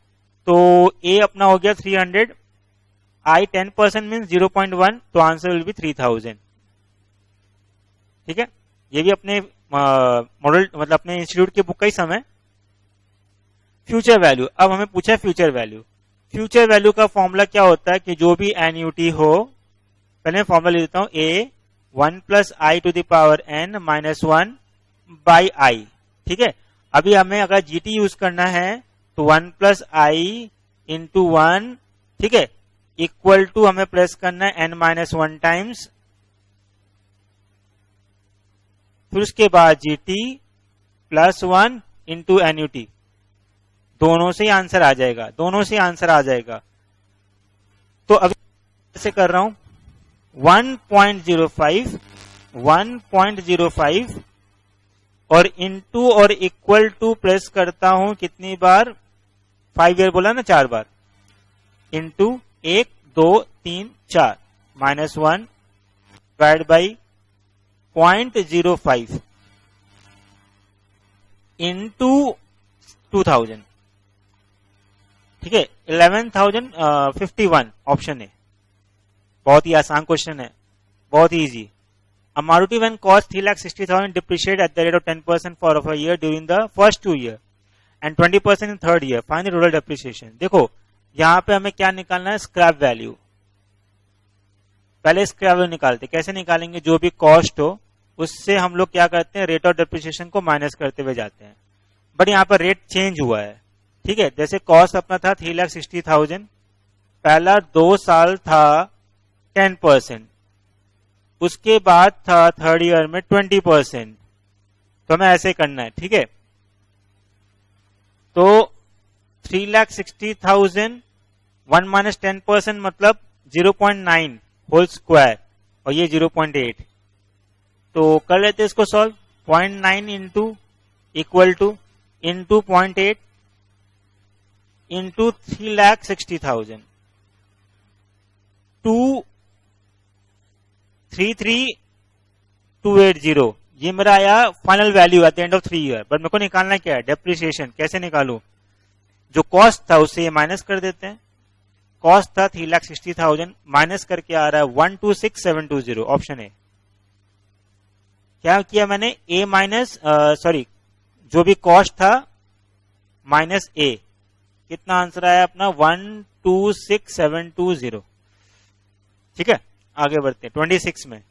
तो A अपना हो गया 300, I 10% मीन्स 0.1, तो आंसर विल बी 3000। ठीक है, ये भी अपने मॉडल मतलब अपने इंस्टीट्यूट की बुक का ही समय। फ्यूचर वैल्यू, अब हमें पूछा है फ्यूचर वैल्यू। फ्यूचर वैल्यू का फॉर्मूला क्या होता है कि जो भी एन्युटी हो, पहले मैं फॉर्मूला ले देता हूं, A 1 plus i to the power n minus 1 by i. ठीक है, अभी हमें अगर जीटी यूज करना है तो 1 प्लस आई इंटू 1, ठीक है, इक्वल टू हमें प्लस करना है एन माइनस 1 टाइम्स, फिर उसके बाद जीटी प्लस 1 इंटू एन्युटी। दोनों से ही आंसर आ जाएगा, दोनों से आंसर आ जाएगा। तो अभी ऐसे कर रहा हूं 1.05 और इंटू और इक्वल टू प्लस करता हूं कितनी बार, 5 ईयर बोला ना, 4 बार, into 1 2 3 4 minus 1 divide by 0.05 into 2000। ठीक है, 11,051 ऑप्शन है। बहुत ही आसान क्वेश्चन है, बहुत ही easy. A Maruti van cost 3,60,000 depreciate at the rate of 10% for a year during the first 2 years and 20% in third year. Find the total depreciation। देखो यहां पे हमें क्या निकालना है, स्क्रैप वैल्यू। पहले स्क्रैप वैल्यू निकालते, कैसे निकालेंगे, जो भी कॉस्ट हो उससे हम लोग क्या करते हैं, रेट ऑफ डेप्रिसिएशन को माइनस करते हुए जाते हैं। बट यहाँ पर रेट चेंज हुआ है, ठीक है। जैसे कॉस्ट अपना था 3,60,000, पहला 2 साल था 10%, उसके बाद था थर्ड ईयर में 20%, तो हमें ऐसे करना है, ठीक है। तो 3,60,000 1 माइनस 10% मतलब 0.9 होल स्क्वायर और ये 0.8, तो कर लेते हैं इसको solve. 0.9 into equal two into 0.8 into 3,60,000 233,280, ये मेरा आया final value at the end of 3 year. But मेरे को निकालना क्या है, डेप्रिसिएशन। कैसे निकालू, जो कॉस्ट था उससे ये माइनस कर देते हैं। कॉस्ट था 3,60,000, माइनस करके आ रहा है 126,720, ऑप्शन ए। क्या किया मैंने, ए माइनस सॉरी जो भी कॉस्ट था माइनस ए, कितना आंसर आया अपना 126,720, ठीक है। आगे बढ़ते हैं 26 में,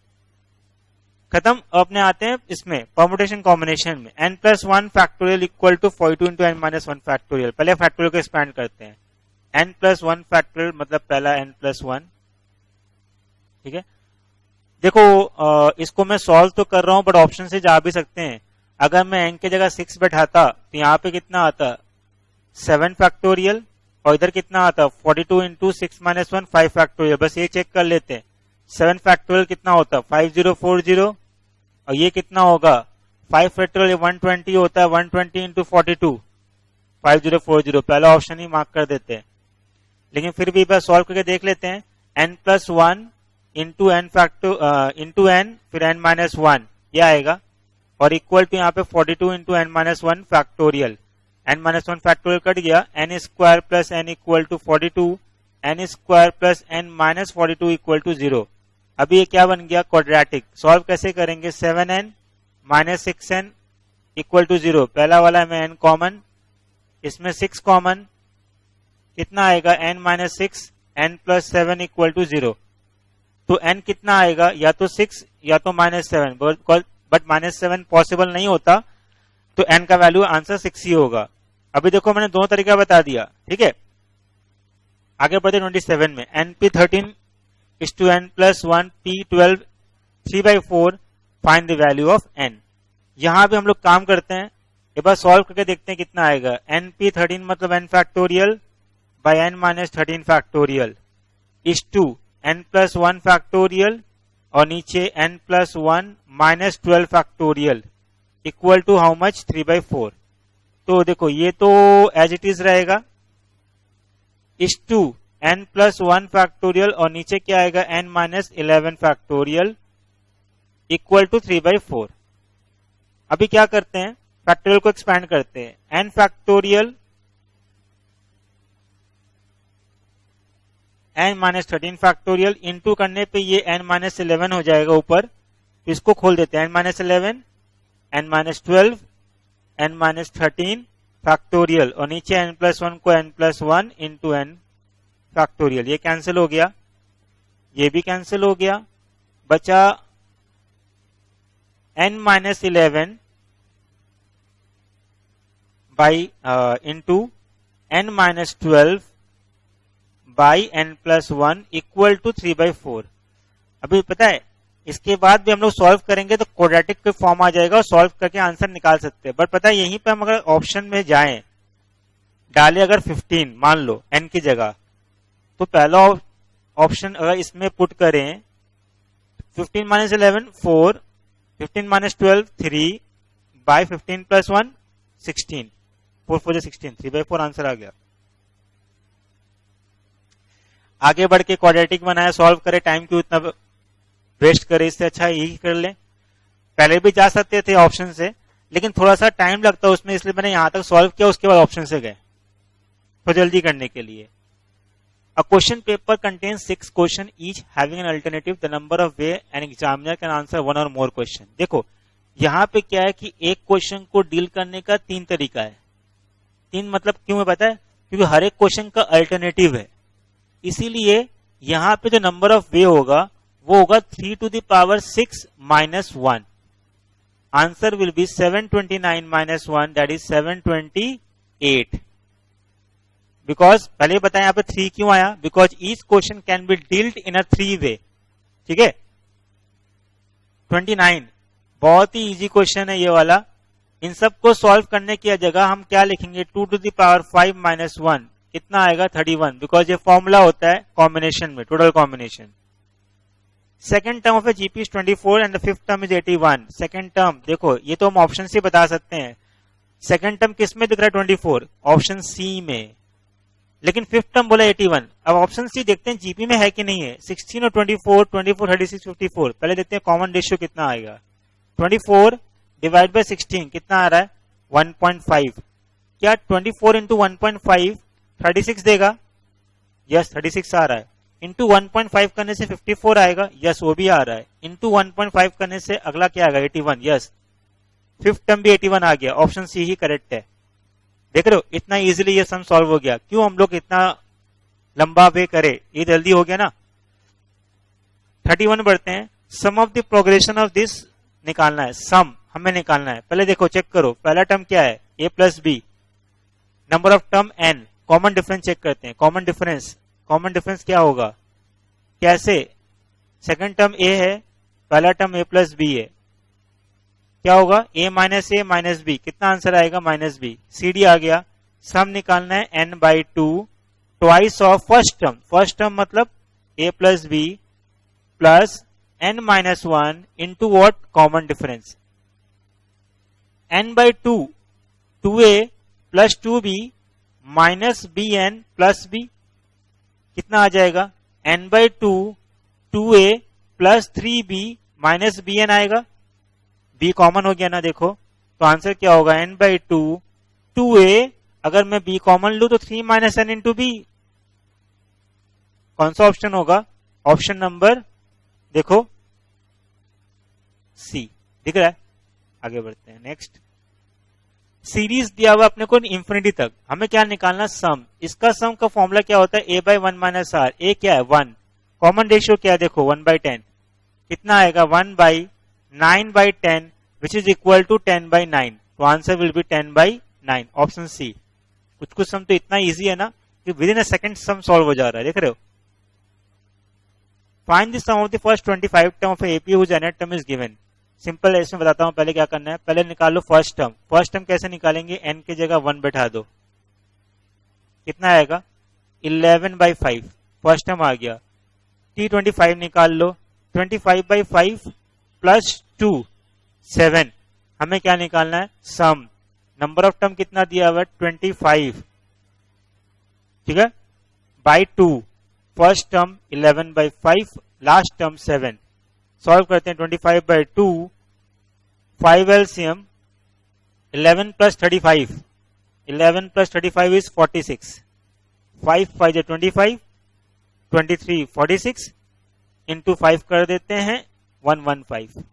खत्म। अपने आते हैं इसमें परमुटेशन कॉम्बिनेशन में, n+1 factorial equal to 42 into n-1 factorial. पहले फैक्टोरियल को एक्सपैंड करते हैं। n+1 फैक्टोरियल मतलब पहला n+1, ठीक है। देखो इसको मैं सॉल्व तो कर रहा हूं बट ऑप्शन से जा भी सकते हैं। अगर मैं n की जगह 6 बैठाता तो यहाँ पे कितना आता 7 फैक्टोरियल, और इधर कितना आता 42 इंटू 6-1 5 फैक्टोरियल। बस ये चेक कर लेते हैं 7 फैक्टोरियल कितना होता 5040, और ये कितना होगा 5 फैक्टोरियल 120 होता है, 120 इंटू 42 5040। पहला ऑप्शन ही मार्क कर देते हैं, लेकिन फिर भी बस सॉल्व करके देख लेते हैं। n+1 into n into n फिर n-1 ये आएगा, और इक्वल टू यहाँ पे 42 into n-1 factorial. n-1 factorial cut गया, n square plus n equal to 42, n square plus n -42 equal to 0। अभी ये क्या बन गया, क्वाड्रेटिक। सॉल्व कैसे करेंगे, 7n minus 6n equal to 0। पहला वाला में n कॉमन, इसमें 6 कॉमन, कितना आएगा n-6 n plus 7 equal to 0। तो n कितना आएगा, या तो 6 या तो -7, बट -7 पॉसिबल नहीं होता, तो n का वैल्यू आंसर 6 ही होगा। अभी देखो मैंने दोनों तरीका बता दिया, ठीक है। आगे बढ़ते 27 में, np13 is to n+1 p12 3/4 find the value of n। यहां भी हम लोग काम करते हैं, एक बार सॉल्व करके देखते हैं कितना आएगा। np13 मतलब n factorial by n-13 factorial is to n+1 factorial, और नीचे n+1 -12 factorial equal to how much 3/4। तो देखो ये तो एज इट इज रहेगा, इज टू n+1 फैक्टोरियल, और नीचे क्या आएगा n-11 फैक्टोरियल इक्वल टू 3/4। अभी क्या करते हैं, फैक्टोरियल को एक्सपैंड करते हैं। n factorial n-13 factorial into करने पे ये n-11 हो जाएगा ऊपर, तो इसको खोल देते हैं। n-11 n-12 n-13 फैक्टोरियल, और नीचे n+1 को n+1 इंटू n फैक्टोरियल। ये कैंसिल हो गया, ये भी कैंसिल हो गया, बचा n-11 by into n-12 by n+1 equal to 3/4। अभी पता है इसके बाद भी हम लोग सॉल्व करेंगे तो क्वाड्रेटिक के फॉर्म आ जाएगा, और सॉल्व करके आंसर निकाल सकते हैं। बट पता है यहीं पे हम अगर ऑप्शन में जाएं, डाले अगर 15 मान लो n की जगह, तो पहला ऑप्शन अगर इसमें पुट करें 15 - 11 4, 15 - 12 3 बाय 15 + 1 16, 4 4 16, 3/4 आंसर आ गया। आगे बढ़ के क्वाड्रेटिक बनाया, सॉल्व करे, टाइम क्यों इतना वेस्ट करे, इससे अच्छा यही कर ले। पहले भी जा सकते थे ऑप्शन से, लेकिन थोड़ा सा टाइम लगता है उसमें, इसलिए मैंने यहां तक सॉल्व किया, उसके बाद ऑप्शन से गए तो जल्दी करने के लिए। A question paper contains 6 question each having an alternative the number of way an examiner can answer one or more question। देखो यहाँ पे क्या है कि एक क्वेश्चन को डील करने का 3 तरीका है। 3 मतलब क्यों है पता है, क्योंकि हर एक क्वेश्चन का अल्टरनेटिव है, इसीलिए यहाँ पे जो नंबर ऑफ वे होगा वो होगा 3 to the power 6 - 1। Answer will be 729 minus 1 that is 728। Because पहले बताया यहाँ पे 3 क्यों आया, because each question can be dealt in a 3 way. ठीक है, 29 बहुत ही इजी क्वेश्चन है ये वाला। इन सब को सॉल्व करने की जगह हम क्या लिखेंगे, 2 to the power 5 माइनस 1 कितना आएगा 31, बिकॉज ये फॉर्मूला होता है कॉम्बिनेशन में, total combination. Second term of A GP is 24 and the fifth term is 81। Second term देखो, ये तो हम ऑप्शन से बता सकते हैं। सेकेंड टर्म किस में दिख रहा है 24, ऑप्शन सी में, लेकिन फिफ्थ टर्म बोला 81। अब ऑप्शन सी देखते हैं जीपी में है कि नहीं है। 16 और 24, 24 36 54। पहले देखते हैं कॉमन रेशियो कितना आएगा। 24 डिवाइड बाय 16 कितना आ रहा है 1.5। क्या 24 इंटू 1.5 36 देगा? यस 36 आ रहा है। इंटू 1.5 करने से 54 आएगा? यस वो भी आ रहा है। इंटू 1.5 करने से अगला क्या आएगा 81। यस फिफ्थ टर्म भी 81 आ गया। ऑप्शन सी ही करेक्ट है। देख रहे हो इतना इजीली ये सम सॉल्व हो गया। क्यों हम लोग इतना लंबा वे करे, ये जल्दी हो गया ना। 31 बढ़ते हैं। Sum of the progression of this निकालना है, सम हमें निकालना है। पहले देखो चेक करो, पहला टर्म क्या है a plus b, number of term n, common difference check करते हैं। कॉमन डिफरेंस क्या होगा, कैसे? सेकंड टर्म a है, पहला टर्म a प्लस बी है, क्या होगा a माइनस बी, कितना आंसर आएगा माइनस बी। सी डी आ गया। सम निकालना है n by 2 twice of first term मतलब a plus b plus n minus 1 into what, common difference. n by 2 2a plus 2b minus bn plus b, कितना आ जाएगा n by 2 2a plus 3b minus bn आएगा। b common हो गया ना, देखो तो आंसर क्या होगा n बाई 2 2a, अगर मैं b कॉमन लू तो 3 माइनस n इंटू बी। कौन सा ऑप्शन होगा? ऑप्शन नंबर देखो सी, दिख रहा है। आगे बढ़ते हैं नेक्स्ट। सीरीज दिया हुआ अपने को इंफिनिटी तक, हमें क्या निकालना, सम। इसका सम का फॉर्मूला क्या होता है, a बाई 1 माइनस आर। ए क्या है 1, कॉमन रेशियो क्या है देखो 1 बाई 10, कितना आएगा 1 by 9 by 10 which is equal to 10 by 9। तो answer will be 10 by 9, option C. कुछ सम तो इतना इजी है ना कि within a second sum solve हो जा रहा है, देख रहे हो। Find the sum of the first 25 term of AP whose nth term is given. Simple है, इसमें बताता हूं पहले क्या करना है। पहले निकाल लो फर्स्ट टर्म कैसे निकालेंगे, n की जगह 1 बैठा दो, कितना आएगा 11 बाई 5, फर्स्ट टर्म आ गया। t25 निकाल लो, 25 बाई 5 प्लस 2 7, हमें क्या निकालना है सम। नंबर ऑफ टर्म कितना दिया हुआ है 25, ठीक है, by 2, first term 11 by 5, last term 7। Solve करते हैं 25 by 2, 5 LCM 11 plus 35, 11 plus 35 is 46, 5 5 25, 23 46 into 5 कर देते हैं 115।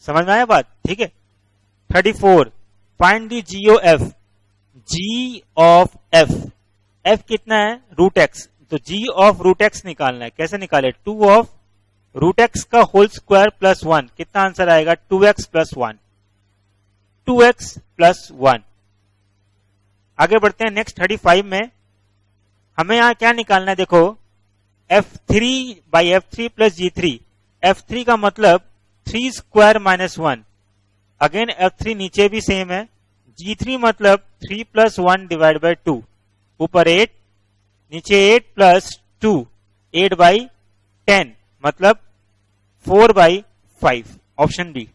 समझ में आया बात, ठीक है। 34 find the g o f, g of f, f कितना है रूट एक्स, तो जी ऑफ रूट एक्स निकालना है। कैसे निकाले, 2 ऑफ रूट एक्स का होल स्क्वायर प्लस 1, कितना आंसर आएगा 2x प्लस 1, 2x प्लस 1। आगे बढ़ते हैं नेक्स्ट 35 में। हमें यहां क्या निकालना है, देखो f3 by f3 plus g3, f3 का मतलब 3 स्क्वायर माइनस 1, अगेन f3 नीचे भी सेम है, g3 मतलब 3 प्लस 1 डिवाइड बाई 2, ऊपर 8 नीचे 8 प्लस 2, 8 बाई 10 मतलब 4 by 5, option B.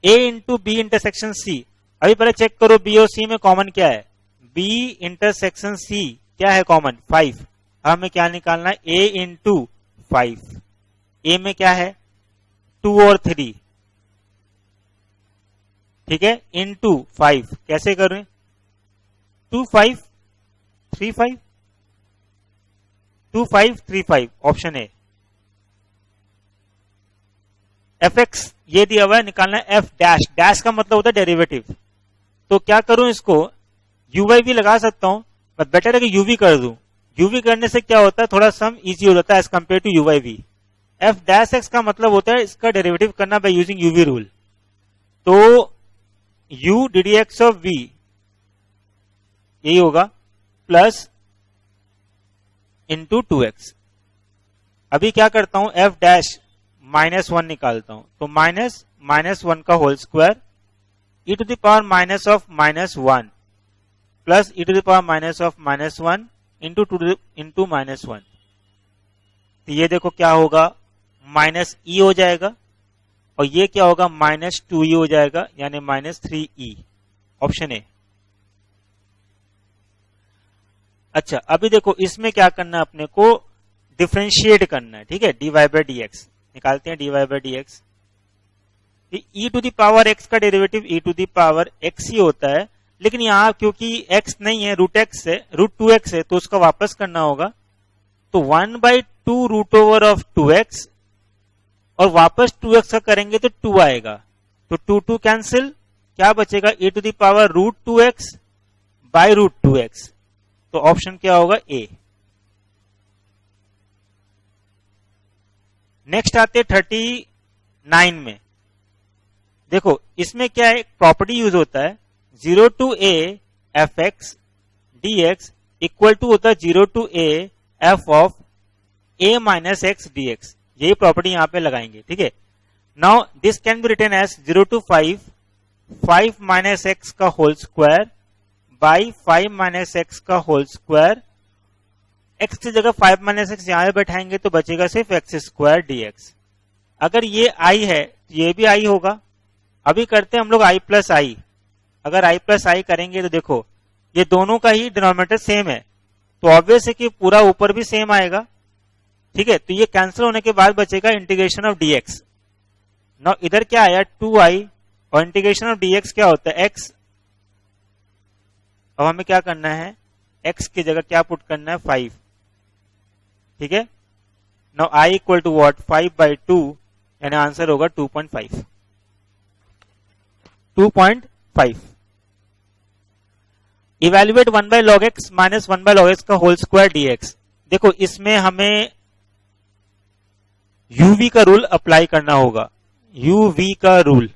A into B intersection C, अभी पहले चेक करो बी और सी में कॉमन क्या है, बी इंटरसेक्शन सी क्या है कॉमन 5। हमें क्या निकालना है ए इंटू 5, ए में क्या है 2 और 3, ठीक है, इंटू 5 कैसे करें 2 5 3 5, 2 5 3 5, ऑप्शन ए। एफ एक्स ये दिया हुआ है, निकालना है एफ डैश, डैश का मतलब होता है डेरिवेटिव। तो क्या करूं, इसको यूवाई भी लगा सकता हूं, बट बेटर है कि यूवी कर दूं। यूवी करने से क्या होता है, थोड़ा सम इजी हो जाता है एज कंपेयर टू यूवाई भी। एफ डैश एक्स का मतलब होता है इसका डेरिवेटिव करना बाय यूजिंग यूवी रूल। तो u D D x of v यही होगा प्लस इंटू 2x। अभी क्या करता हूं, एफ डैश माइनस 1 निकालता हूं, तो माइनस 1 का whole square e to the power minus of minus 1 plus e to the power minus of minus 1 into minus 1। तो ये देखो क्या होगा, माइनस ई हो जाएगा, और ये क्या होगा, माइनस 2e हो जाएगा, यानी माइनस 3e। Option A. अच्छा, अभी देखो इसमें क्या करना है, अपने को डिफरेंशिएट करना है, ठीक है। dy बाय डी एक्स निकालते हैं, dy by d x. e to the power x का derivative e to the power x ही होता है, लेकिन यहां क्योंकि x नहीं है, रूट x है, रूट 2x है, तो उसका वापस करना होगा। तो 1/2 रूट ओवर ऑफ 2x, और वापस 2x का करेंगे तो 2 आएगा, तो 2 कैंसिल, क्या बचेगा, e to the power root 2x by root 2x। तो ऑप्शन क्या होगा, ए। नेक्स्ट आते 39 में। देखो इसमें क्या है, प्रॉपर्टी यूज होता है 0 to a f x d x equal to होता है 0 to a f of a minus x d x. यही प्रॉपर्टी यहां पे लगाएंगे, ठीक है। Now this can be written as 0 to 5 minus x का whole square by 5 minus x का होल स्क्वायर। एक्स की जगह 5 माइनस एक्स यहां बैठाएंगे तो बचेगा सिर्फ एक्स स्क्वायर डी एक्स। अगर ये आई है तो ये भी आई होगा। अभी करते हैं हम लोग आई प्लस आई। अगर आई प्लस आई करेंगे तो देखो ये दोनों का ही डिनोमिनेटर सेम है, तो ऑब्वियस है कि पूरा ऊपर भी सेम आएगा, ठीक है। तो ये कैंसिल होने के बाद बचेगा इंटीग्रेशन ऑफ डीएक्स। नाउ इधर क्या आया, 2i, और इंटीग्रेशन ऑफ डीएक्स क्या होता है, x। अब हमें क्या करना है, x की जगह क्या पुट करना है, 5, ठीक है। Now i equal to what, 5/2, यानी आंसर होगा 2.5। 2.5। Evaluate 1 by log x minus 1 by log x का होल स्क्वायर dx। देखो इसमें हमें uv का रूल अप्लाई करना होगा, uv का रूल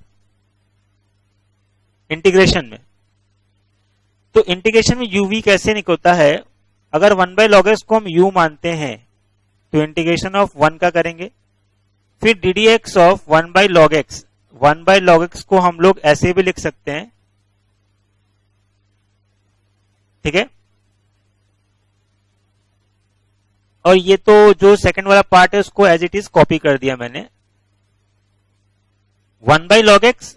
इंटीग्रेशन में। तो इंटीग्रेशन में uv कैसे निकलता है, अगर 1 बाय log x को हम u मानते हैं तो इंटीग्रेशन ऑफ 1 का करेंगे, फिर ddx of 1 by log x। 1 by log x को हम लोग ऐसे भी लिख सकते हैं, ठीक है। और ये तो जो सेकंड वाला पार्ट है उसको एज इट इज कॉपी कर दिया मैंने। 1 by log x,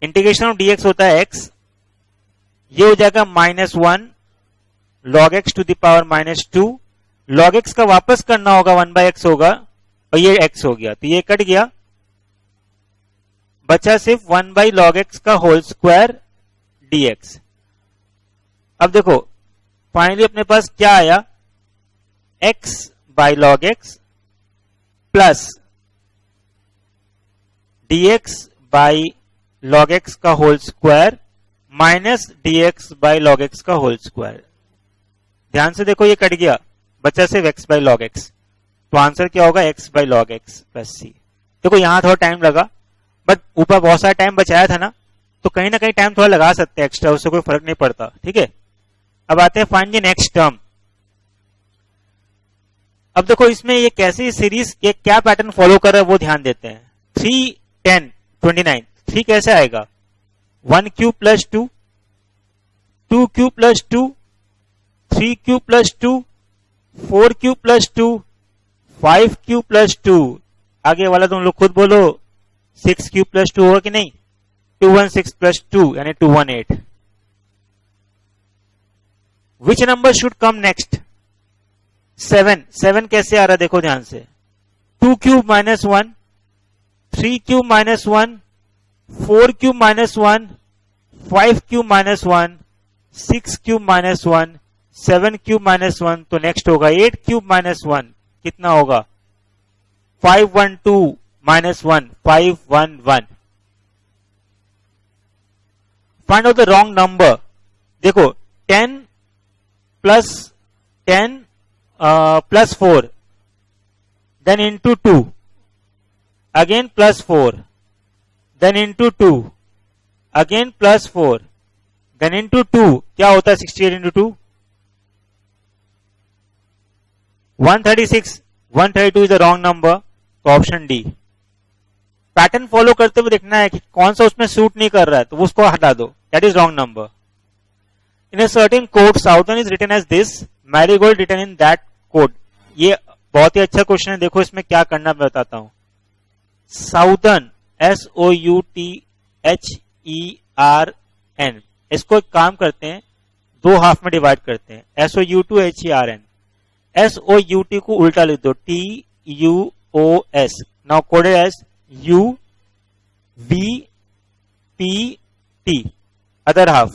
integration of dx होता है x, ये हो जाएगा -1 log x to the power -2। log x का वापस करना होगा 1 बाय x होगा, और ये x हो गया, तो ये कट गया, बचा सिर्फ 1 बाय log x का होल स्क्वायर dx। अब देखो फाइनली अपने पास क्या आया, x by log x plus dx by log x का whole square minus dx by log x का होल स्क्वायर। ध्यान से देखो ये कट गया, बचा सिर्फ x बाय log x, तो आंसर क्या होगा, x by log x plus c। देखो यहां थोड़ा टाइम लगा, बट ऊपर बहुत सारा टाइम बचाया था ना, तो कहीं ना कहीं टाइम थोड़ा लगा सकते हैं एक्स्ट्रा, उससे कोई फर्क नहीं पड़ता, ठीक है। अब आते हैं फाइंड द नेक्स्ट टर्म। अब देखो इसमें ये कैसी सीरीज, ये क्या पैटर्न फॉलो कर रहा है वो ध्यान देते हैं। 3, 10, 29, 3 कैसे आएगा, 1 cube plus 2, 2 cube plus 2, 3 cube plus 2, 4 cube plus 2, 5 cube plus 2। आगे वाला तुम लोग खुद बोलो, 6 क्यूब प्लस 2 होगा कि नहीं, 216 प्लस 2 यानी 218। Which number should come next, 7 कैसे आ रहा है देखो ध्यान से, 2 cube -1, 3 cube -1, 4 cube -1, 5 cube -1, 6 cube -1, 7 cube -1, तो नेक्स्ट होगा 8 क्यूब -1, कितना होगा, 512 -1, 511। Find out the wrong number. देखो 10 plus 4, then into 2, again plus 4, then into 2, again plus 4, then into 2, क्या होता है 68 into 2? 136, 132 is the wrong number, तो ऑप्शन डी। पैटर्न फॉलो करते हुए देखना है कि कौन सा उसमें सूट नहीं कर रहा है, तो उसको हटा दो, that is wrong number. In a certain code southern is written as this, marigold written in that code. ये बहुत ही अच्छा क्वेश्चन है, देखो इसमें क्या करना मैं बताता हूं। साउदर्न SOUTHERN, इसको एक काम करते हैं, दो हाफ में डिवाइड करते हैं, SOUTHERN। SOUT को उल्टा लिख दो, TUOS, now coded as UVPT, other half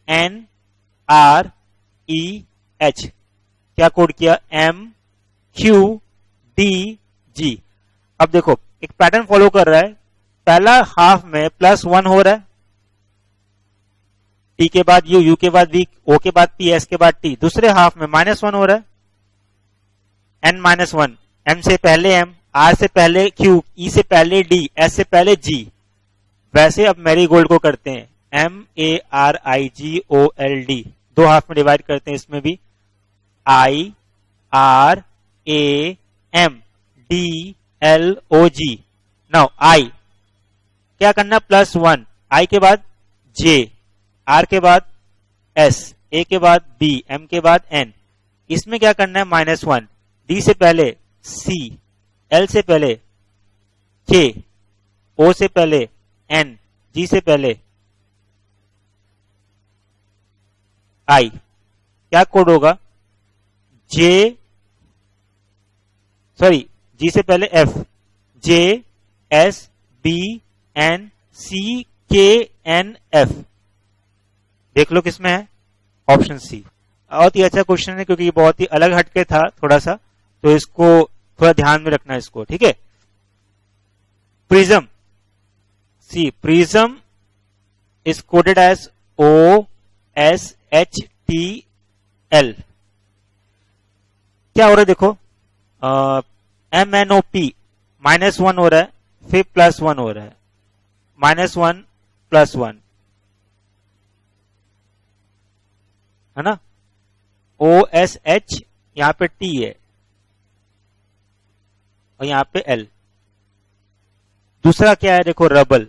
NREH, क्या कोड किया MQDG। अब देखो एक पैटर्न फॉलो कर रहा है, पहला हाफ में +1 हो रहा है, T के बाद U के बाद V, O के बाद P, S के बाद T। दूसरे हाफ में -1 हो रहा है, N-1, M से पहले M, R से पहले Q, E से पहले D, S से पहले G। वैसे अब मैरीगोल्ड को करते हैं, MARIGOLD, दो हाफ में डिवाइड करते हैं, इसमें भी IRAMDLOG। नाउ I क्या करना, +1, I के बाद J, R के बाद S, A के बाद B, M के बाद N। इसमें क्या करना है, -1, D से पहले C, L से पहले K, O से पहले N, G से पहले I। क्या कोड होगा, G से पहले F, J S B N C K N F। देख लो किसमें है, ऑप्शन सी। बहुत ही अच्छा क्वेश्चन है, क्योंकि ये बहुत ही अलग हटके था थोड़ा सा, तो इसको थोड़ा ध्यान में रखना है इसको, ठीक है। Prism, see prism is coded as OSHTL। क्या हो रहा है देखो, MNOP, -1 हो रहा है, फिर +1 हो रहा है, -1 +1, है ना। OSH यहां पे T है और यहां पे L। दूसरा क्या है देखो, रबल।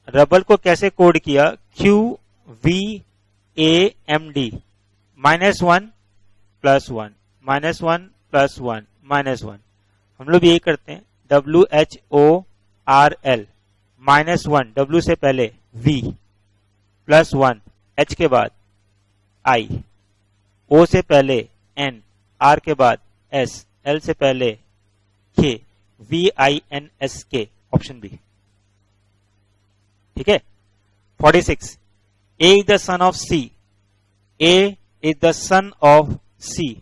रबल को कैसे कोड किया, QVAMD, -1 +1, -1 +1, -1। हम लोग यही करते हैं, WHORL, -1, W से पहले V, +1, H के बाद I, O से पहले N, R के बाद S, L से पहले K, VINSK, ऑप्शन बी, ठीक है। 46, A is the son of C, A is the son of C।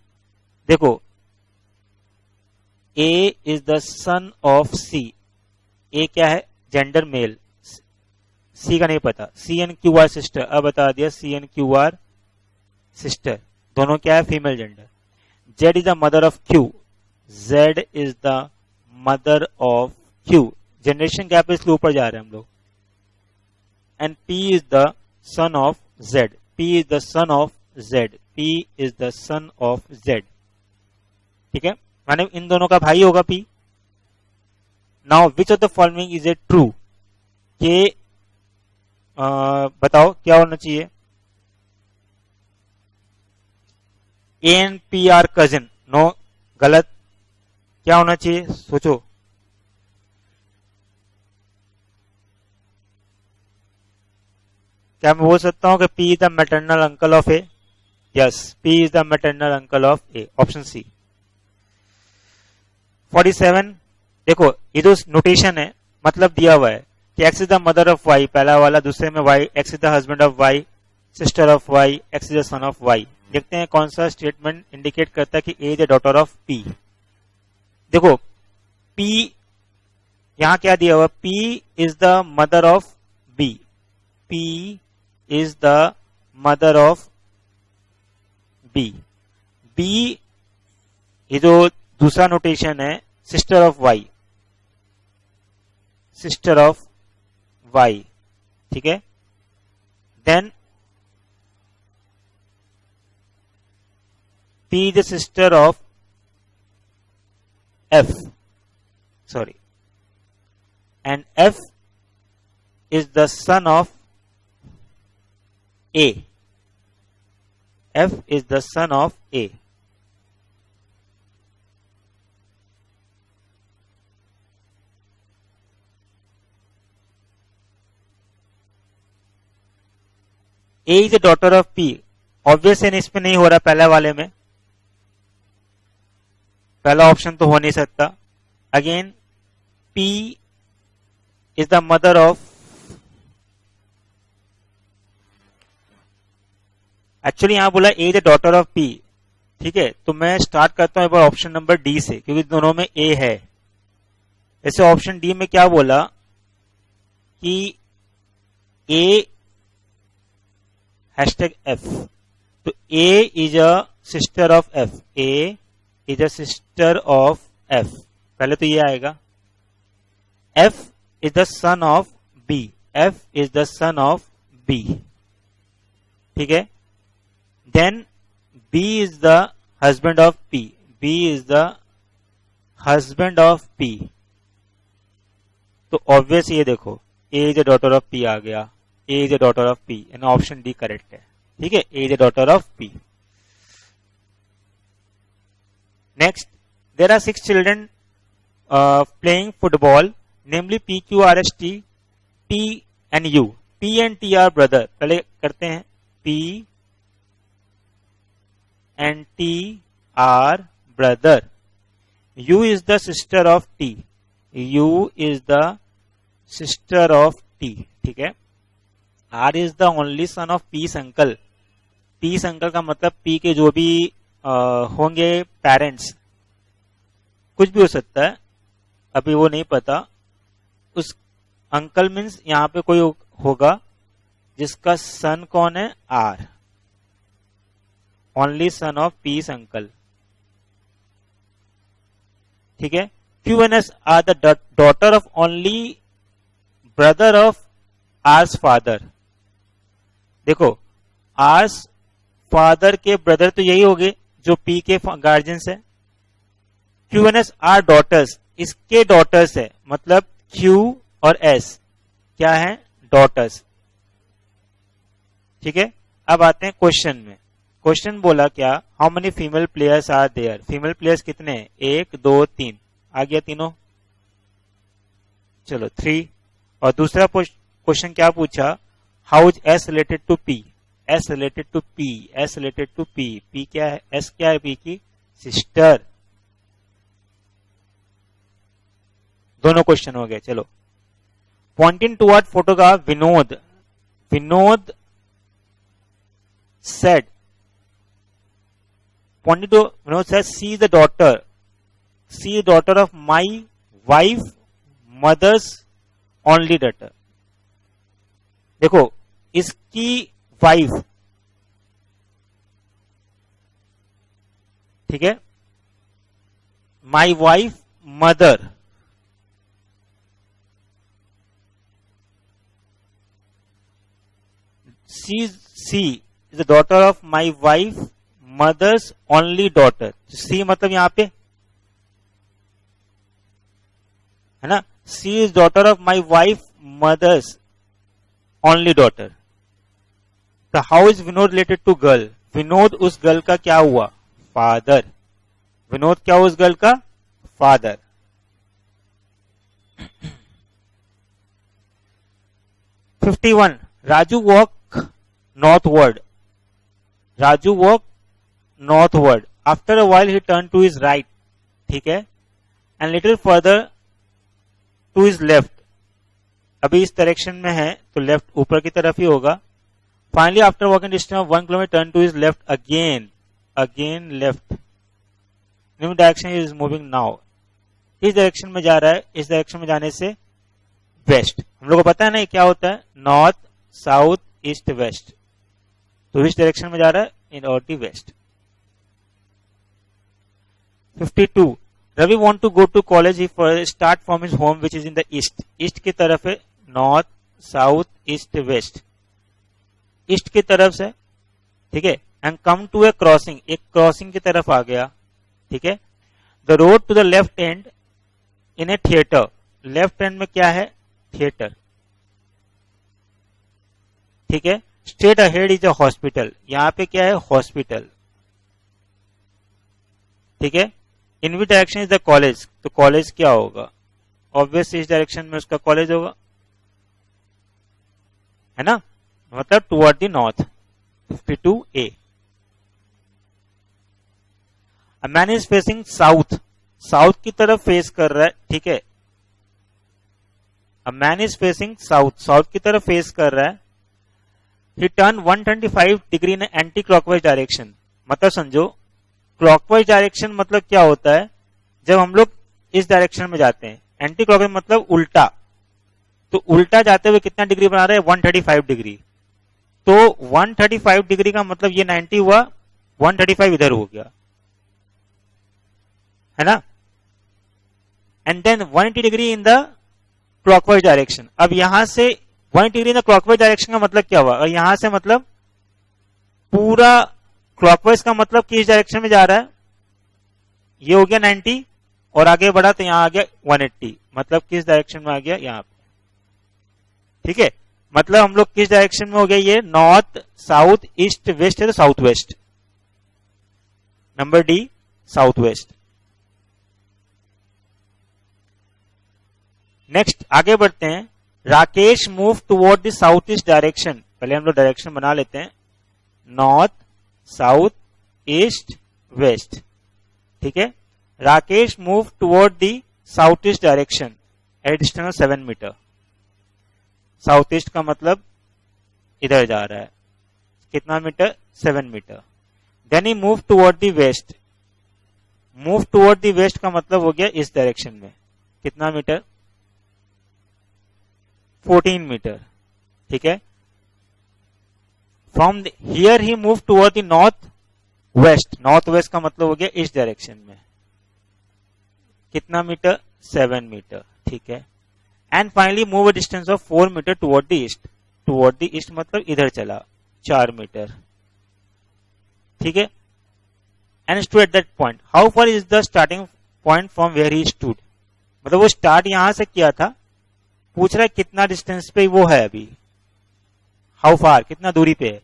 देखो A is the son of C, A क्या है, जेंडर मेल, C का नहीं पता, CNQR सिस्टर, अब बता दिया CNQR सिस्टर, दोनों क्या है, female gender. Z is the mother of Q, Z is the mother of Q, generation gap इसके ऊपर जा रहे हैं हम लोग। And P is the son of Z, P is the son of Z, P is the son of Z, ठीक है, माने इन दोनों का भाई होगा P। Now which of the following is a true, के बताओ क्या होना चाहिए, A and P are cousin, no, गलत। क्या होना चाहिए, सोचो। क्या मैं बोल सकता हूं कि P is the maternal uncle of A, yes, P is the maternal uncle of A, option C. 47, देखो ये जो नोटेशन है, मतलब दिया हुआ है कि X is the mother of Y, पहला वाला, दूसरे में Y, X is the husband of Y, sister of Y, X is the son of Y। देखते हैं कौन सा स्टेटमेंट इंडिकेट करता है कि A is the daughter of P। देखो P यहां क्या दिया हुआ, P is the mother of B, P is the mother of B। B ये जो दूसरा नोटेशन है sister of Y, sister of Y, ठीक है। Then P is the sister of F, sorry, and F is the son of A. F is the son of A. A is the daughter of P. Obvious है, इसमें नहीं हो रहा पहले वाले में, पहला ऑप्शन तो हो नहीं सकता। Again P is the mother of, actually यहां बोला A is the daughter of P, ठीक है। तो मैं स्टार्ट करता हूं एक बार ऑप्शन नंबर डी से, क्योंकि दोनों में A है। ऐसे ऑप्शन डी में क्या बोला कि A हैशटैग F, तो A is a sister of F, A is a sister of F, पहले तो ये आएगा। F is the son of B, F is the son of B, ठीक है। Then B is the husband of P, B is the husband of P, तो obvious ये देखो A is the daughter of P आ गया, A is the daughter of P, यानी option D correct है, ठीक है। A is the daughter of P। Next, there are 6 children playing football, namely P, Q, R, S, T, T and U. P and T are brother. पहले करते हैं, P and T are brother. U is the sister of T. U is the sister of T. ठीक है। R is the only son of P's uncle. P's uncle का मतलब P के जो भी होंगे पेरेंट्स, कुछ भी हो सकता है, अभी वो नहीं पता। उस अंकल मीन्स यहां पे कोई होगा जिसका सन कौन है, R, only son of P's uncle, ठीक है। Q and S are the daughter of only brother of R's father. देखो आर्स फादर के ब्रदर तो यही हो गए जो पी के गार्जियंस है। Q and S are daughters, इसके डॉटर्स है, मतलब क्यू और एस क्या है, डॉटर्स, ठीक है। अब आते हैं क्वेश्चन में। क्वेश्चन बोला क्या, how many female players are there, female players कितने हैं, 1 2 3, आ गया तीनों, चलो 3। और दूसरा क्वेश्चन क्या पूछा, how is S related to P, S related to P, S related to P, P क्या है, एस क्या है, पी की सिस्टर। दोनों क्वेश्चन हो गए, चलो। Pointing toward photograph, Vinod said, pointing to Vinod said, she the daughter of my wife mother's only daughter. देखो इसकी वाइफ, ठीक है, my wife mother, she is the daughter of my wife mother's only daughter. She मतलब यहां पे है ना, she is daughter of my wife mother's only daughter. तो how is Vinod related to girl, Vinod उस गर्ल का क्या हुआ, फादर, विनोद क्या हुआ उस गर्ल का, father. Raju walk northward, Raju walked northward, after a while he turned to his right, ठीक है, and little further to his left, अभी इस डायरेक्शन में है तो लेफ्ट ऊपर की तरफ ही होगा। Finally after walking distance of 1 kilometre turn to his left again left, new direction is moving now, इस डायरेक्शन में जा रहा है, इस डायरेक्शन में जाने से वेस्ट, हम लोग को पता है ना क्या होता है, नॉर्थ साउथ ईस्ट वेस्ट, तो इस डायरेक्शन में जा रहा है इन और the west. 52 Ravi want to go to college, he start from his home which is in the east, east की तरफ है, north south east west, east की तरफ से, ठीक है, and come to a crossing, एक क्रॉसिंग की तरफ आ गया, ठीक है, the road to the left end in a theatre, left end में क्या है, थिएटर, ठीक है, straight ahead is a hospital, यहां पे क्या है, हॉस्पिटल, ठीक है, in which direction is the college, तो कॉलेज क्या होगा, ऑब्वियस इस डायरेक्शन में उसका कॉलेज होगा, है ना, मतलब toward the north, 52A। A man is facing south, south की तरफ फेस कर रहा है, ठीक है, a man is facing south, south की तरफ फेस कर रहा है, he turn 125 degree in anti clockwise direction, मतलब समझो क्लॉकवाइज डायरेक्शन मतलब क्या होता है, जब हम लोग इस डायरेक्शन में जाते हैं, एंटी क्लॉकवाइज मतलब उल्टा, तो उल्टा जाते हुए कितना डिग्री बना रहे हैं, 135 डिग्री, तो 135 डिग्री का मतलब ये 90 हुआ, 135 इधर हो गया, है ना, and then 180 degree in the clockwise direction. अब यहां से 180 degree in the clockwise direction का मतलब क्या हुआ, और यहां से मतलब पूरा क्लॉकवाइज का मतलब किस डायरेक्शन में जा रहा है, ये हो गया 90 और आगे बढ़ा तो यहां आ गया 180, मतलब किस डायरेक्शन में आ गया, यहां पे, ठीक है, मतलब हम लोग किस डायरेक्शन में हो गया, ये नॉर्थ साउथ ईस्ट वेस्ट है, तो south west, number D south west. Next आगे बढ़ते हैं, Rakesh move toward the south east direction, पहले हम लोग डायरेक्शन बना लेते हैं, नॉर्थ साउथ ईस्ट वेस्ट, ठीक है, Rakesh move toward the south east direction at distance of 7 metre, south east का मतलब इधर जा रहा है, कितना metre, 7 metre, then he move toward the west, move toward the west का मतलब हो गया इस डायरेक्शन में, कितना मीटर, 14 मीटर, ठीक है, from here he move toward the north west, north west का मतलब हो गया इस डायरेक्शन में, कितना मीटर, 7 मीटर, ठीक है, and finally move a distance of 4 metre toward the east, toward the east मतलब इधर चला 4 मीटर, ठीक है, and stood at that point, how far is the starting point from where he stood, मतलब वो start यहां से किया था, पूछ रहा है कितना डिस्टेंस पे वो है अभी, हाउ फार कितना दूरी पे है,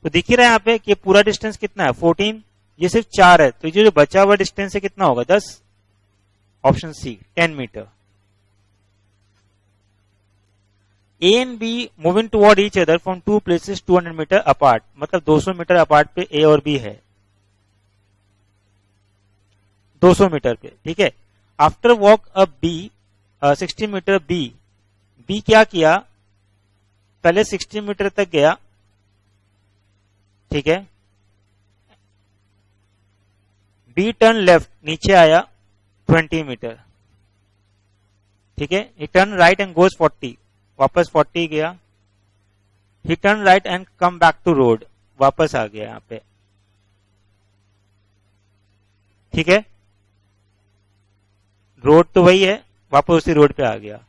तो दिख ही रहा है यहाँ पे कि पूरा डिस्टेंस कितना है 14, ये सिर्फ 4 है, तो ये जो बचा हुआ डिस्टेंस है कितना होगा 10, option C 10 metre. A and B moving toward each other from two places 200 metre apart, मतलब 200 मीटर अपार्ट पे A और B है, 200 मीटर पे, ठीक है, आफ्टर वॉक अ B 60 मीटर B क्या किया, पहले 60 मीटर तक गया, ठीक है, B टर्न लेफ्ट, नीचे आया 20 मीटर, ठीक है, he turn right and goes 40, वापस 40 गया, he turn right and come back to road, वापस आ गया यहां पे, ठीक है, रोड तो वही है, वापस उसी रोड पे आ गया,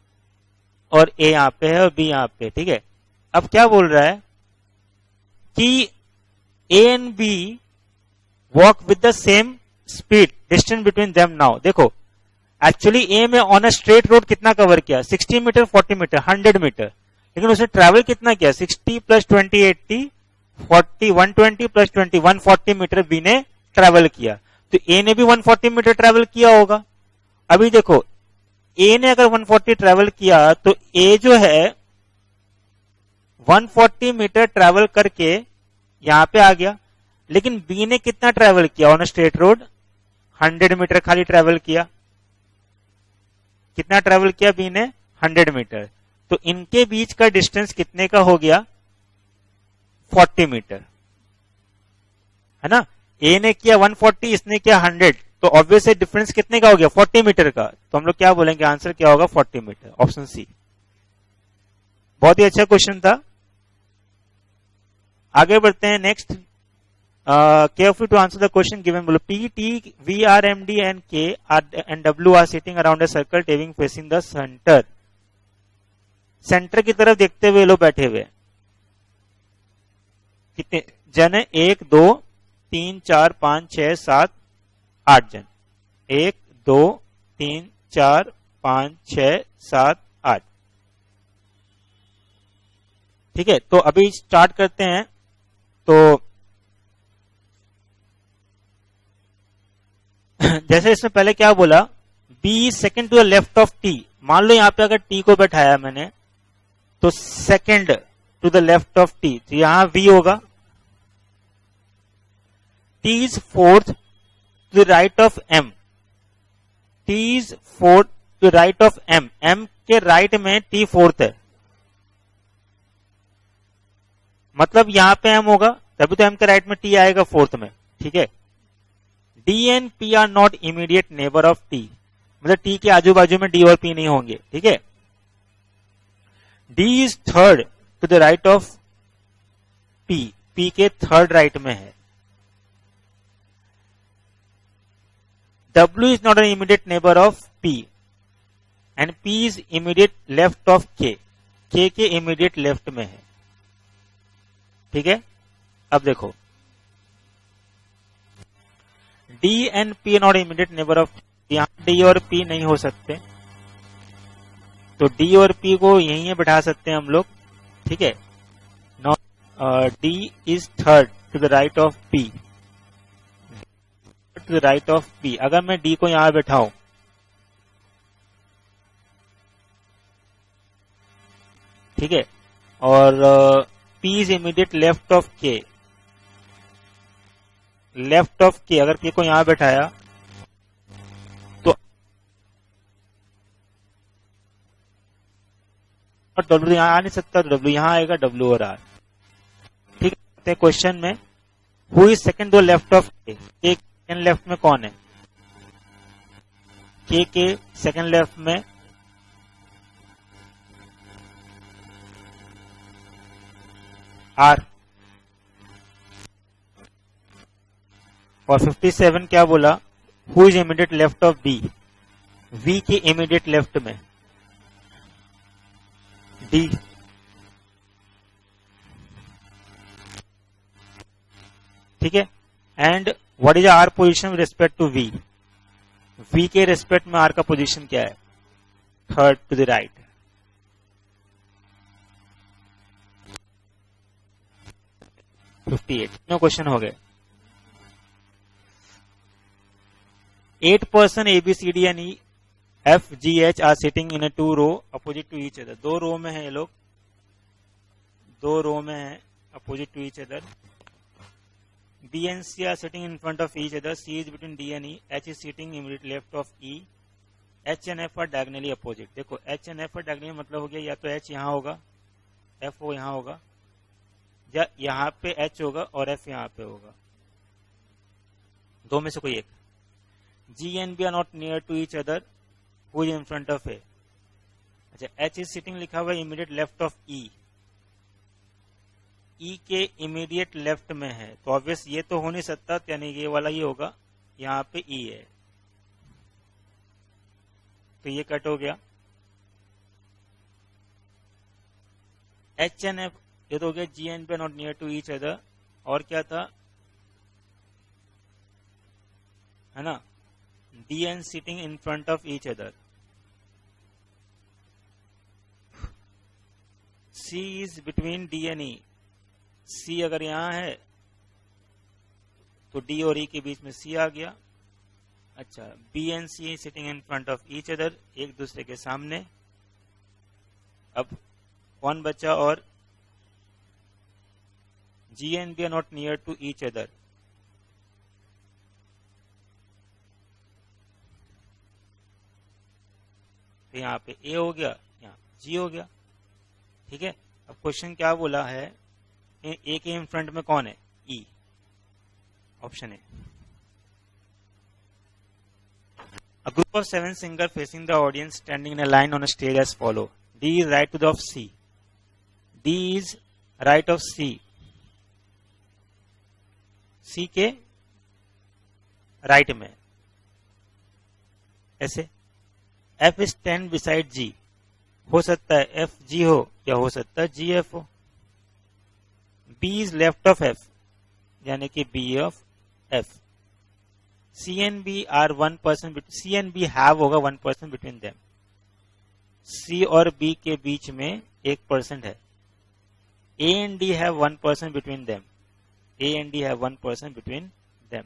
और ए यहां पे है और बी यहां पे, ठीक है। अब क्या बोल रहा है कि A and B walk with the same speed, distance between them now, देखो एक्चुअली ए में ऑन अ स्ट्रेट रोड कितना कवर किया, 60 मीटर 40 मीटर 100 मीटर, लेकिन उसने ट्रैवल कितना किया, 60 प्लस 20 80, 40 120 प्लस 20 140 मीटर बी ने ट्रैवल किया, तो ए ने भी 140 मीटर ट्रैवल किया होगा। अभी देखो ए ने अगर 140 ट्रैवल किया तो ए जो है 140 मीटर ट्रैवल करके यहां पे आ गया, लेकिन बी ने कितना ट्रैवल किया ऑन स्ट्रेट रोड, 100 मीटर खाली ट्रैवल किया, कितना ट्रैवल किया बी ने, 100 मीटर, तो इनके बीच का डिस्टेंस कितने का हो गया, 40 मीटर, है ना, ए ने किया 140 इसने किया 100, तो ऑब्वियसली डिफरेंस कितने का हो गया, 40 मीटर का, तो हम लोग क्या बोलेंगे, आंसर क्या होगा 40 मीटर, ऑप्शन सी। बहुत ही अच्छा क्वेश्चन था। आगे बढ़ते हैं next, Careful to answer the question given below. P, T, V, R, M, D and K and W are sitting around a circle table facing the center. Centre की तरफ देखते हुए लोग बैठे हुए। कितने जन है? 1 2 3 4 5 6 7 8 जन। 1 2 3 4 5 6 7 8। ठीक है, तो अभी स्टार्ट करते हैं। तो जैसे इसमें पहले क्या बोला, B second to the left of T. मान लो यहां पे अगर टी को बैठाया मैंने, तो second to the left of T, तो यहां वी होगा। T is fourth to the right of M. T is fourth to the right of M. M के राइट में टी फोर्थ है, मतलब यहां पे एम होगा, तभी तो एम के राइट में टी आएगा फोर्थ में। ठीक है, D and P R not immediate neighbour of T, मतलब टी के आजू बाजू में डी और पी नहीं होंगे। ठीक है, D is third to the right of P, P के थर्ड राइट में है। W is not an immediate neighbour of P and P is immediate left of K, K immediate left में है। ठीक है, अब देखो D and P R not immediate neighbour of, यहां डी और पी नहीं हो सकते, तो डी और पी को यहीं बैठा सकते हैं हम लोग। ठीक है, not D is third to the right of P, to the right of P. अगर मैं डी को यहां बैठाऊं, ठीक है, और P is immediate left of K, left of K, अगर के को यहां बैठाया तो डब्ल्यू यहां आ नहीं सकता, तो डब्ल्यू यहां आएगा, डब्ल्यू और आर। ठीक है, क्वेश्चन में who is second to left of K, second left में कौन है? के सेकंड लेफ्ट में आर। और 57 क्या बोला, who is immediate left of B, V के इमीडिएट लेफ्ट में डी। ठीक है, and what is R position with respect to V, V के रिस्पेक्ट में आर का पोजीशन क्या है? Third to the right. नो क्वेश्चन हो गए। 8 person A, B, C, D and E, F, G, H are sitting in a 2 row opposite to each other. 2 रो में है ये लोग, 2 रो में है opposite to each other. B and C are sitting in front of each other. C is between D and E. H is sitting immediately left of E. H and F are diagonally opposite. देखो H and F are diagonally मतलब हो गया, या तो H यहाँ होगा, F वो यहाँ होगा, या यहाँ पे H होगा और F यहाँ पे होगा, दो में से कोई एक। G and B are not near to each other. Who is in front of A? अच्छा, H is sitting लिखा हुआ immediate left of E. E के immediate left में है, तो ऑब्वियस ये तो हो नहीं सकता, यानी ये वाला ये होगा, यहाँ पे E है, तो ये कट हो गया। H and F ये तो हो गया, G and B are not near to each other, और क्या था, है ना, D and sitting in front of each other. C is between D and E. C अगर यहां है तो D और E के बीच में C आ गया। अच्छा, B and C sitting in front of each other, एक दूसरे के सामने। अब कौन बचा? और G and B are not near to each other. तो यहाँ पे A हो गया, यहाँ G हो गया। ठीक है, अब क्वेश्चन क्या बोला है, A के इन फ्रंट में कौन है? E, ऑप्शन है। A group of 7 singers facing the audience standing in a line on a stage as follow. D is right to the of C. D is right of C. सी के right में, ऐसे F is 10 beside जी, हो सकता है F G हो या हो सकता है जी एफ हो। B is left of F, यानी कि B of F. C and B are 1%, C and B have होगा 1% बिटवीन देम। सी और बी के बीच में 1% है। A and D have 1% between them, A and D have 1% between them.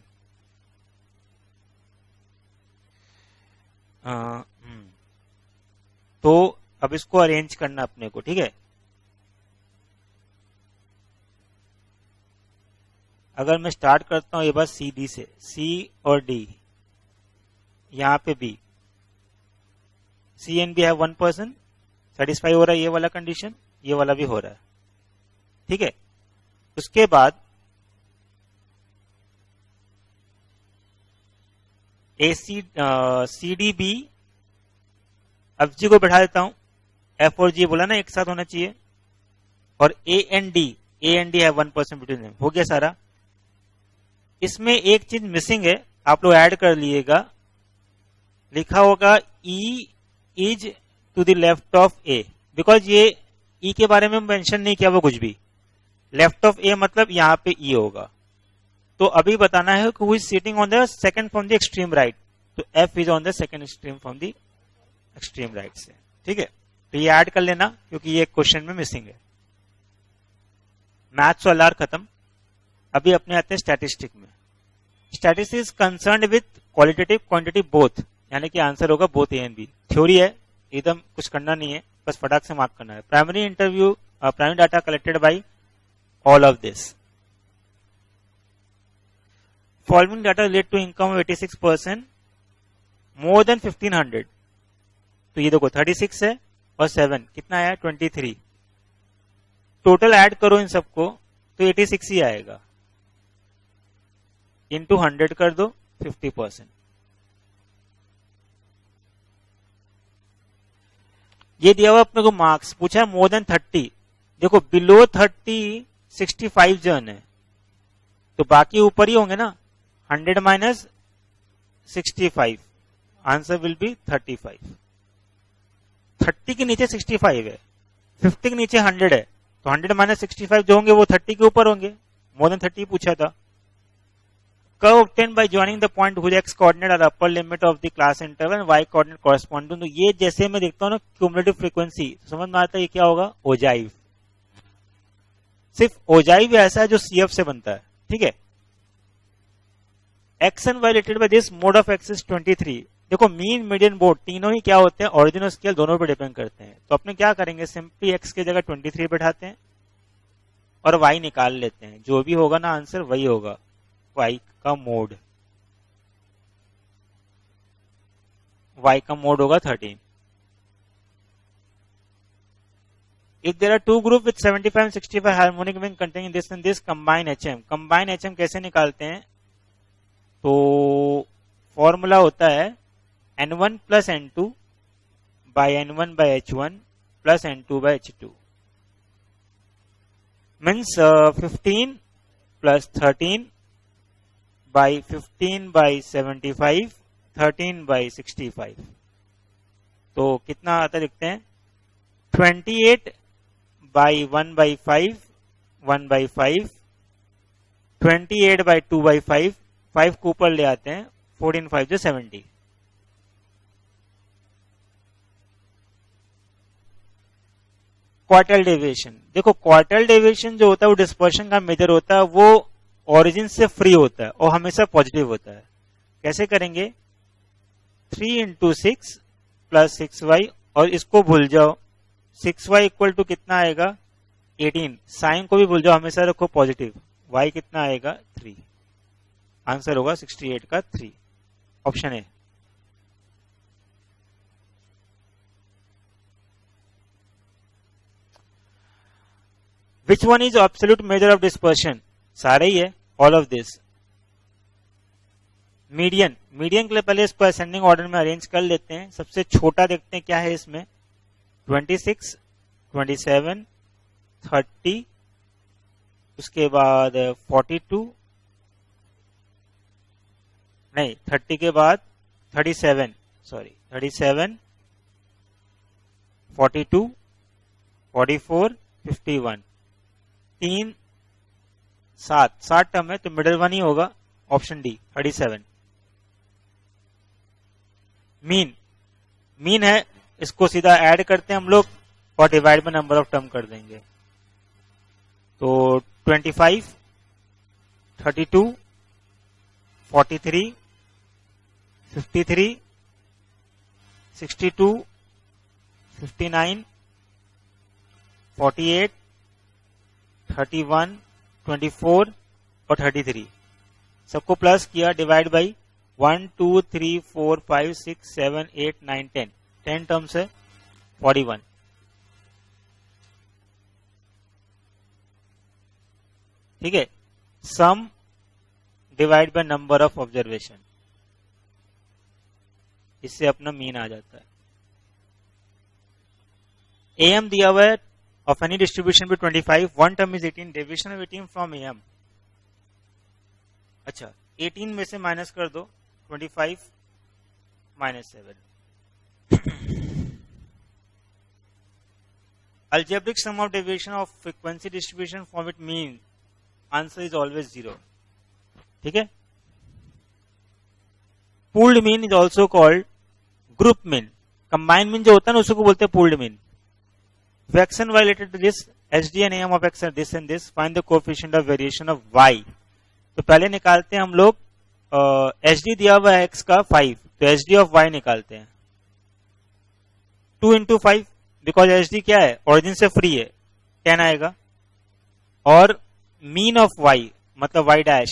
तो अब इसको अरेंज करना अपने को, ठीक है। अगर मैं स्टार्ट करता हूं ये बात सी डी से, सी और डी, यहां पे B, C and B have 1%, satisfy हो रहा है ये वाला कंडीशन, ये वाला भी हो रहा है, ठीक है। उसके बाद A C D B, F G को बैठा देता हूं, एफ और जी बोला ना एक साथ होना चाहिए, और ए एंड डी है 1% बिटवीन देम, हो गया सारा। इसमें एक चीज मिसिंग है, आप लोग ऐड कर लिएगा, लिखा होगा E is to the left of A, because ये ई के बारे में मेंशन नहीं किया वो कुछ भी। लेफ्ट ऑफ ए मतलब यहां पे ई होगा, तो अभी बताना है कि who is sitting on the second from the extreme right, तो F is on the second extreme from the extreme right से, ठीक है। तो ये ऐड कर लेना क्योंकि ये क्वेश्चन में मिसिंग है। मैथ्स वाला खत्म, अभी अपने आते हैं स्टैटिस्टिक में। Statistics is concerned with qualitative quantitative both, यानी कि आंसर होगा both A and B. Theory है, एकदम कुछ करना नहीं है, बस फटाक से मार्क करना है। Primary interview, primary data collected by all of this. Following data relate to income of 86% more than 1500, तो ये देखो 36 है और 7 कितना आया 23। टोटल ऐड करो इन सबको तो 86 ही आएगा, इंटू 100 कर दो 50%। ये दिया हुआ अपने को मार्क्स, पूछा है मोर देन 30, देखो बिलो 30 65 जन है, तो बाकी ऊपर ही होंगे ना, 100 माइनस 65, आंसर विल बी 35। 30 के नीचे 65 है, 50 के नीचे 100 है, तो 100 माइनस 65 जो होंगे वो 30 के ऊपर होंगे, मोर देन 30 पूछा था। Curve obtained by joining the point whose x coordinate are upper limit of the class interval and y coordinate correspond to, तो ये जैसे मैं देखता हूं ना क्यूमुलेटिव फ्रीक्वेंसी, समझ में आता है ये क्या होगा, ओजाइव। सिर्फ ओजाइव ऐसा है जो सीएफ से बनता है, ठीक है। X and y related by this mode of x is 23। देखो मीन मीडियन मोड तीनों ही क्या होते हैं, ओरिजिन और स्केल दोनों पे डिपेंड करते हैं, तो अपने क्या करेंगे, सिंपली एक्स की जगह 23 बैठाते हैं और वाई निकाल लेते हैं, जो भी होगा ना आंसर वही होगा, वाई का मोड, y का मोड होगा 13। If there are two groups with 75 and 65 harmonic ring containing this and this, combine HM। combine HM कैसे निकालते हैं, तो फॉर्मूला होता है N1 plus N2 by N1 by H1 plus N2 by H2, means 15 plus 13 by 15 by 75, 13 by 65, तो कितना आता लिखते हैं 28 by 1 by 5, 1 by 5, 28 by 2 by 5, 5 को ऊपर ले आते हैं, 14 5 जो 70। क्वार्टल डेविएशन, देखो क्वार्टल डेविएशन जो होता है वो डिस्पर्शन का मेजर होता है, वो ओरिजिन से फ्री होता है और हमेशा पॉजिटिव होता है। कैसे करेंगे, 3 इंटू 6 प्लस 6y, और इसको भूल जाओ, 6y इक्वल टू कितना आएगा 18, साइन को भी भूल जाओ, हमेशा रखो पॉजिटिव, y कितना आएगा 3, आंसर होगा 68 का 3, ऑप्शन है। Which one is absolute measure of dispersion, सारे ही है, all of this. Median, median के लिए पहले इसको असेंडिंग ऑर्डर में अरेंज कर लेते हैं। सबसे छोटा देखते हैं क्या है इसमें, 26, 27, 30, उसके बाद 42, नहीं 30 के बाद 37, सॉरी 37, 42, 44, 51, 3 7 टर्म है तो मिडिल वन ही होगा, ऑप्शन डी 37। मीन है, इसको सीधा ऐड करते हैं हम लोग और divide by number of term कर देंगे। तो 25, 32, 43, 53, 62, 59, 48, 31, 24 और 33 सबको प्लस किया, डिवाइड बाई 1 2 3 4 5 6 7 8 9 10 टर्म्स है 41। ठीक है, sum divide by number of observation, इससे अपना मीन आ जाता है। AM दिया हुआ है of any distribution be 25, one term is 18, deviation of 18 from AM। अच्छा 18 में से माइनस कर दो 25 minus 7। Algebraic sum of deviation of frequency distribution from it mean answer is always 0। ठीक है, pooled mean is also called group mean। combined mean जो होता है ना उसको बोलते हैं pooled mean। If x and y related to this, HD and AM of x are this and this, find the coefficient of variation of y। तो पहले निकालते हैं हम लोग HD दिया हुआ है x का 5, तो HD of y निकालते हैं 2 into 5, बिकॉज HD क्या है, ओरिजिन से फ्री है, 10 आएगा। और मीन ऑफ y मतलब y डैश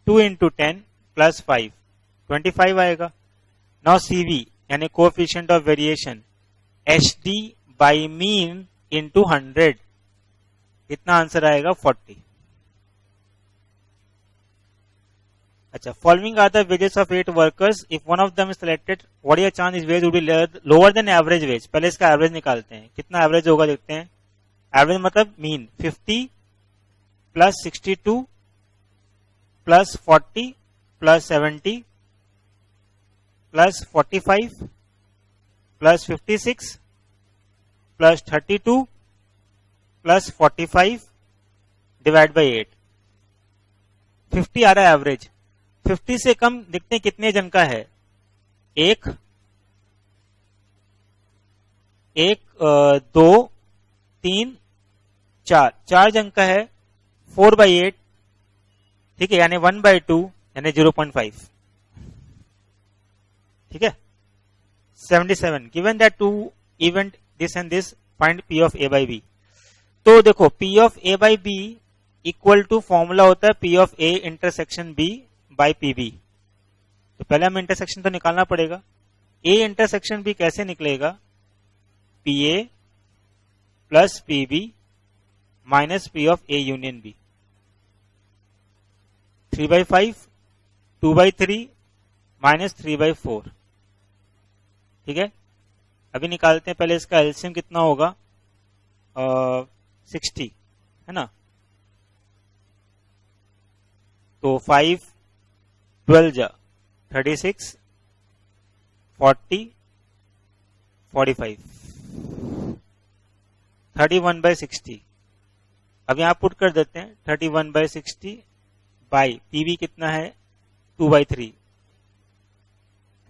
2 into 10 plus 5 25 आएगा। नाउ CV यानी coefficient of variation HD by mean into 100, इतना आंसर आएगा 40। अच्छा, following are the wages of 8 workers, if one of them is selected what is chance is wage would be lower than average wage. पहले इसका average निकालते हैं, कितना average होगा देखते हैं। एवरेज मतलब mean 50 plus 62 plus 40 plus 70 plus 45 plus 56 plus 32 plus 45 divide by 8, 50 आ रहा है एवरेज। 50 से कम देखते हैं कितने जन का है, एक 2 3 4 जन का है, 4/8। ठीक है, यानी 1/2 यानी 0.5। ठीक है, 77 given that two event this and this, find P of A by B। तो देखो P of A by B equal to formula होता है P of A intersection B by PB। तो पहले हमें इंटरसेक्शन तो निकालना पड़ेगा। A इंटरसेक्शन B कैसे निकलेगा, PA plus PB minus P of A union B, 3/5 2/3 minus 3/4। ठीक है, अभी निकालते हैं, पहले इसका एलसीएम कितना होगा 60 है ना। तो 5 12 जा 36 40 45 31/60। अब यहां पुट कर देते हैं 31/60 बाई पीवी कितना है 2/3,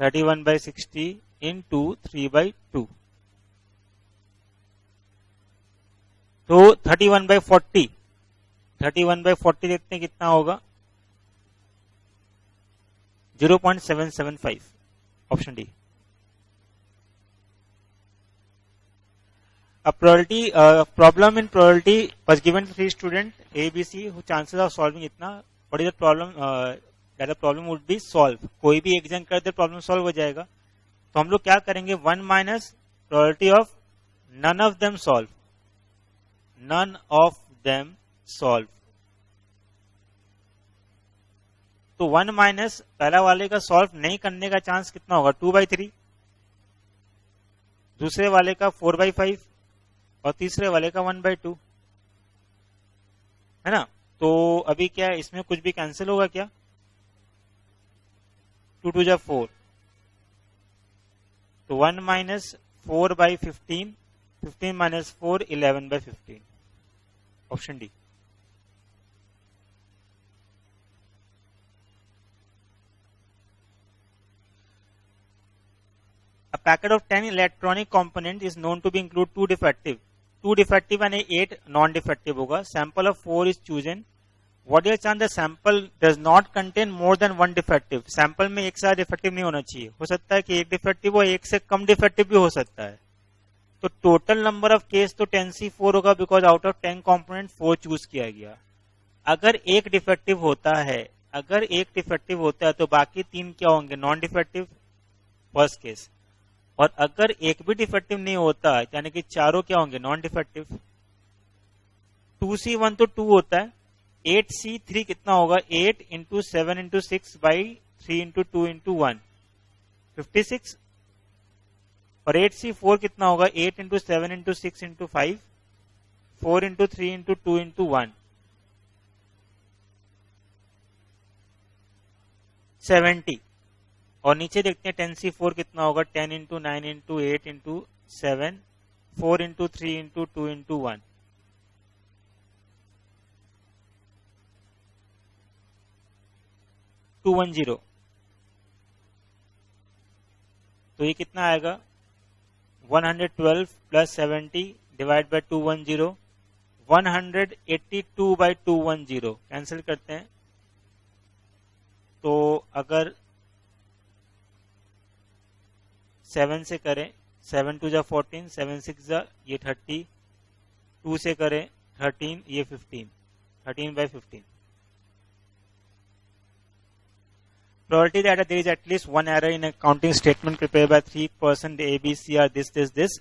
31/60 into 3/2, तो 31/40, 31/40 देखते हैं कितना होगा 0.775, option D. A probability problem in probability was given to 3 student A, B, C who chances of solving इतना, what is the problem, that the problem would be solve। कोई भी एक जन कर दे प्रॉब्लम सॉल्व हो जाएगा। तो हम लोग क्या करेंगे 1 minus probability of none of them solve, none of them solve. तो 1 माइनस पहला वाले का सॉल्व नहीं करने का चांस कितना होगा 2/3, दूसरे वाले का 4/5 और तीसरे वाले का 1/2 है ना। तो अभी क्या है, इसमें कुछ भी कैंसिल होगा क्या, 2 2 जा 4, तो 1 minus 4 by 15, 15 minus 4 11 by 15, option D. A packet of 10 electronic components is known to be include 2 defective and 8 non-defective होगा. Sample of 4 is chosen. What is the chance the sample does not contain more than 1 defective? Sample में एक साथ defective नहीं होना चाहिए. हो सकता है कि एक defective हो, एक से कम defective भी हो सकता है. तो total number of case तो 10C4 होगा because out of 10 component 4 choose किया गया. अगर एक defective होता है तो बाकी 3 क्या होंगे? Non defective, first case. और अगर एक भी डिफेक्टिव नहीं होता यानी कि चारों क्या होंगे? Non defective. 2C1 तो 2 होता है. 8C3 कितना होगा? 8 into 7 into 6 by 3 into 2 into 1, 56. और 8C4 कितना होगा? 8 into 7 into 6 into 5, 4 into 3 into 2 into 1, 70. और नीचे देखते हैं 10C4 कितना होगा? 10 into 9 into 8 into 7, 4 into 3 into 2 into 1, 210. तो ये कितना आएगा? 112 plus 70 divide by 210, 182 by 210. Cancel करते हैं. तो अगर 7 से करें, 7 2 जा 14, 7 6 जा ये 30, 2 से करें 13, ये 15, 13 by 15. Probability that there is at least one error in a counting statement prepared by 3 persons A, B, C are this.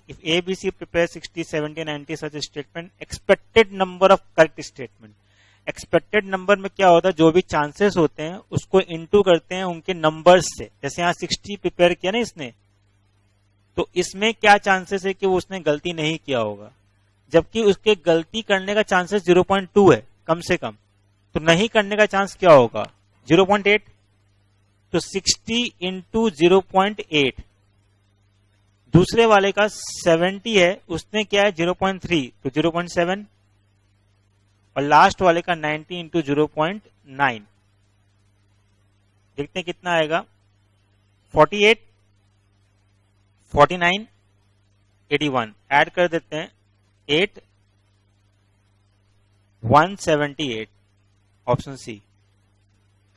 If A, B, C prepare 60, 70, 90 such a statement, expected number of correct statement. Expected number में क्या होता है? जो भी chances होते हैं उसको into करते हैं उनके नंबर्स से. जैसे यहाँ 60 प्रिपेयर किया ना इसने, तो इसमें क्या चांसेस है कि वो उसने गलती नहीं किया होगा, जबकि उसके गलती करने का चांसेस 0.2 है कम से कम. तो नहीं करने का चांस क्या होगा? 0.8. तो 60 इंटू 0.8. दूसरे वाले का 70 है, उसने क्या है? 0.3, तो 0.7. और लास्ट वाले का 90 इंटू 0.9. देखते हैं कितना आएगा? 48, 49, 81. ऐड कर देते हैं 8, 178. Option C.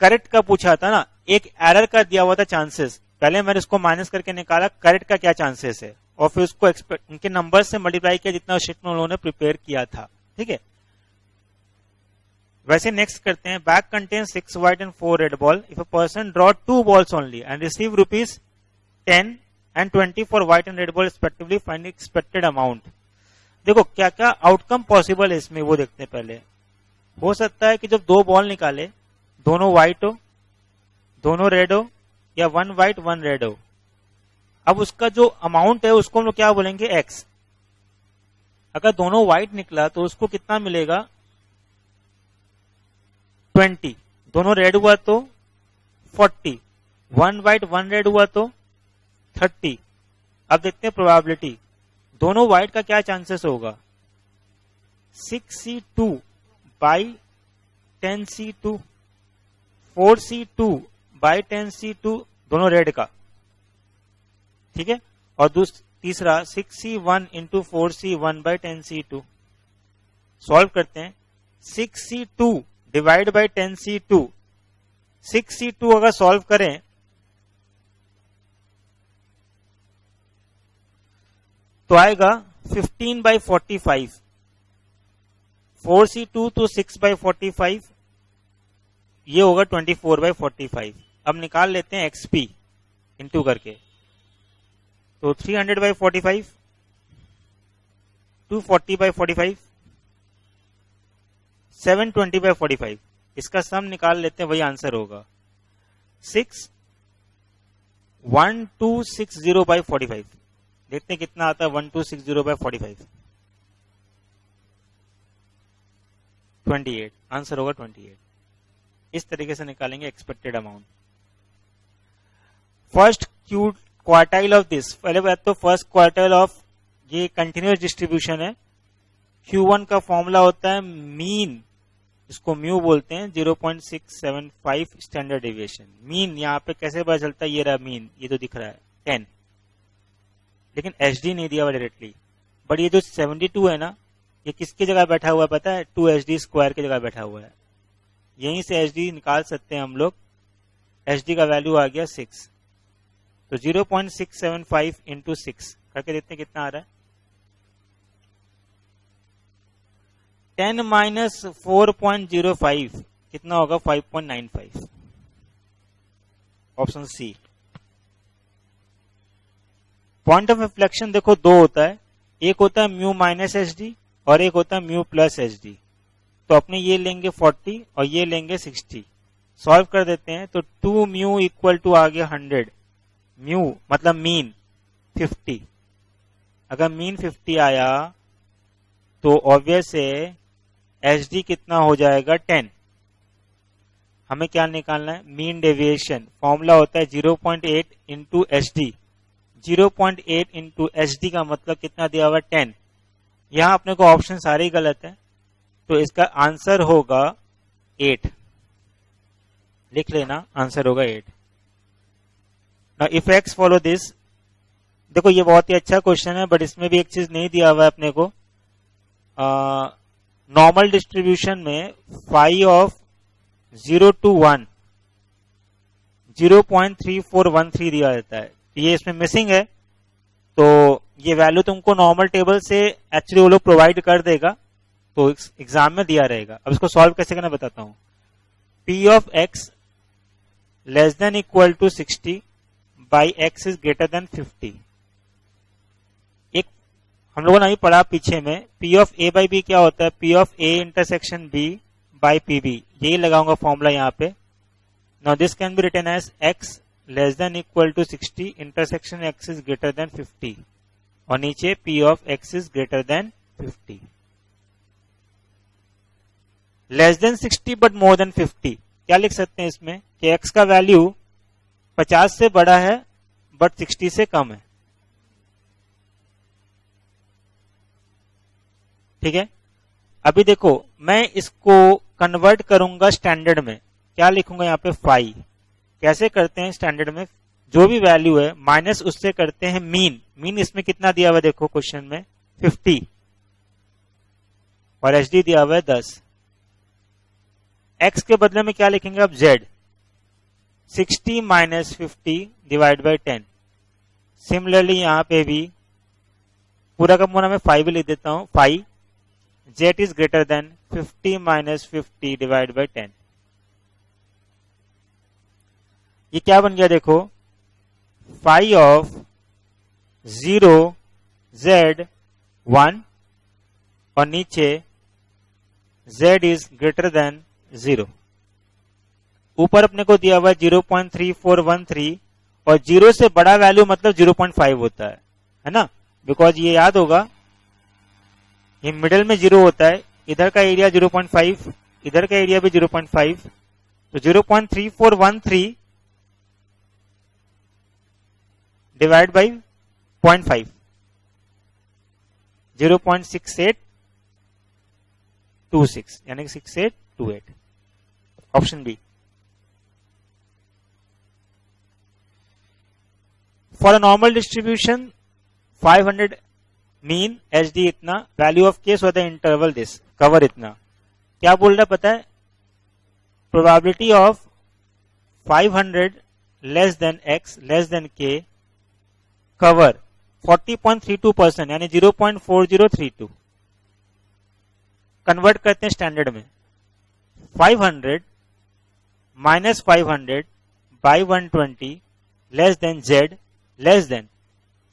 करेक्ट का पूछा था ना, एक एरर का दिया हुआ था चांसेस. पहले मैंने इसको माइनस करके निकाला करेक्ट का क्या चांसेस है, और फिर उसको उनके नंबर से मल्टीप्लाई किया जितना स्टेटमेंट उन्होंने प्रिपेयर किया था. ठीक है. वैसे नेक्स्ट करते हैं. Bag contain 6 white and 4 red ball. If a person draw 2 balls only and receive ₹10 and 20 for white and red ball respectively, find expected amount. देखो क्या क्या आउटकम पॉसिबल है इसमें वो देखते हैं. पहले हो सकता है कि जब 2 बॉल निकाले, दोनों व्हाइट हो, दोनों रेड हो, या 1 व्हाइट 1 रेड हो. अब उसका जो अमाउंट है उसको हम लोग क्या बोलेंगे? एक्स. अगर दोनों व्हाइट निकला तो उसको कितना मिलेगा? 20. दोनों रेड हुआ तो 40. 1 व्हाइट 1 रेड हुआ तो 30. अब देखते हैं प्रोबेबिलिटी. दोनों व्हाइट का क्या चांसेस होगा? 6C2 by 10C2, 4C2 by 10C2, दोनों रेड का. ठीक है. और तीसरा 6C1 into 4C1 by 10C2. Solve करते हैं. 6C2 divide by 10C2. 6C2 अगर सॉल्व करें तो आएगा 15 बाई 45. 4C2 तो 6 बाई 45, ये होगा 24 बाई 45. अब निकाल लेते हैं XP इंटू करके. तो 300 बाई 45, 240 बाई 45, 720 बाई 45. इसका सम निकाल लेते हैं, वही आंसर होगा 1260 बाई 45. देखते हैं कितना आता है 1260 बाई 45. 28. आंसर होगा 28. इस तरीके से निकालेंगे expected amount. First quartile of this, पहले बात तो फर्स्ट क्वार्टाइल ऑफ ये कंटिन्यूअस डिस्ट्रीब्यूशन है। Q1 का फॉर्मूला होता है मीन, इसको म्यू बोलते हैं, 0.675 स्टैंडर्ड डेविएशन। मीन यहाँ पे कैसे पता चलता है, ये रहा मीन, ये तो दिख रहा है 10, लेकिन एचडी नहीं दिया हुआ डायरेक्टली। बट ये जो 72 है ना, ये किसकी जगह बैठा हुआ है पता है, 2HD स्क्वायर की जगह बैठा हुआ है। यहीं से एचडी निकाल सकते हैं हम लोग। एचडी का वैल्यू आ गया 6, तो 0.675 इंटू 6 करके देखते हैं कितना आ रहा है। 10 माइनस 4.05 कितना होगा, 5.95। Option C. Point of reflection देखो दो होता है, एक होता है म्यू माइनस एच डी और एक होता है म्यू प्लस एच डी। तो अपने ये लेंगे 40 और ये लेंगे 60, सॉल्व कर देते हैं तो 2 म्यू इक्वल टू आ गया 100। म्यू मतलब मीन 50, अगर मीन 50 आया तो ऑब्वियस है एच डी कितना हो जाएगा 10। हमें क्या निकालना है, मीन डेविएशन। फॉर्मूला होता है 0.8 into H D. 0.8 into H D का मतलब कितना दिया हुआ 10। यहां अपने को ऑप्शन सारे ही गलत है, तो इसका आंसर होगा 8। लिख लेना, आंसर होगा 8। Now if x follow this, देखो ये बहुत ही अच्छा क्वेश्चन है, बट इसमें भी एक चीज नहीं दिया हुआ है अपने को। नॉर्मल डिस्ट्रीब्यूशन में फाई ऑफ 0 to 1 0.3413 दिया जाता है, ये इसमें मिसिंग है। तो ये वैल्यू तुमको नॉर्मल टेबल से एक्चुअली वो लोग प्रोवाइड कर देगा, तो एग्जाम में दिया रहेगा। अब इसको सॉल्व कैसे करना बताता हूं। P of x less than equal to 60 by x is greater than 50। एक हम लोगों ने अभी पढ़ा पीछे में, P of a by b क्या होता है, P of a intersection b by pb, यही लगाऊंगा फॉर्मूला यहाँ पे। Now this can be written as x less than equal to 60 intersection x is greater than 50 और नीचे P of x is greater than 50। Less than 60 but more than 50, क्या लिख सकते हैं इसमें कि x का वैल्यू 50 से बड़ा है बट 60 से कम है। ठीक है, अभी देखो मैं इसको कन्वर्ट करूंगा स्टैंडर्ड में, क्या लिखूंगा यहाँ पे फाई। कैसे करते हैं स्टैंडर्ड में, जो भी वैल्यू है माइनस उससे करते हैं मीन। मीन इसमें कितना दिया हुआ है देखो क्वेश्चन में 50 और एचडी दिया हुआ है 10। एक्स के बदले में क्या लिखेंगे अब z, 60 minus 50 divide by 10। Similarly यहां पे भी पूरा का पूरा मैं 5 लिख देता हूं, 5 z is greater than 50 minus 50 divide by 10। ये क्या बन गया देखो, फाई ऑफ 0 z 1 और नीचे z इज ग्रेटर देन 0। ऊपर अपने को दिया हुआ है 0.3413 और 0 से बड़ा वैल्यू मतलब 0.5 होता है ना, बिकॉज ये याद होगा ये मिडिल में 0 होता है, इधर का एरिया 0.5, इधर का एरिया भी 0.5, तो 0.3413 डिवाइड बाई 0.5, 0.6826 यानी कि 6828। Option B. For a normal distribution 500 mean H D इतना, वैल्यू ऑफ केस होता है इंटरवल दिस, कवर इतना। क्या बोल रहा पता है, probability of 500 less than x less than k cover 40.32% यानी 0.4032। कन्वर्ट करते हैं स्टैंडर्ड में, 500 minus 500 by 120 less than z less than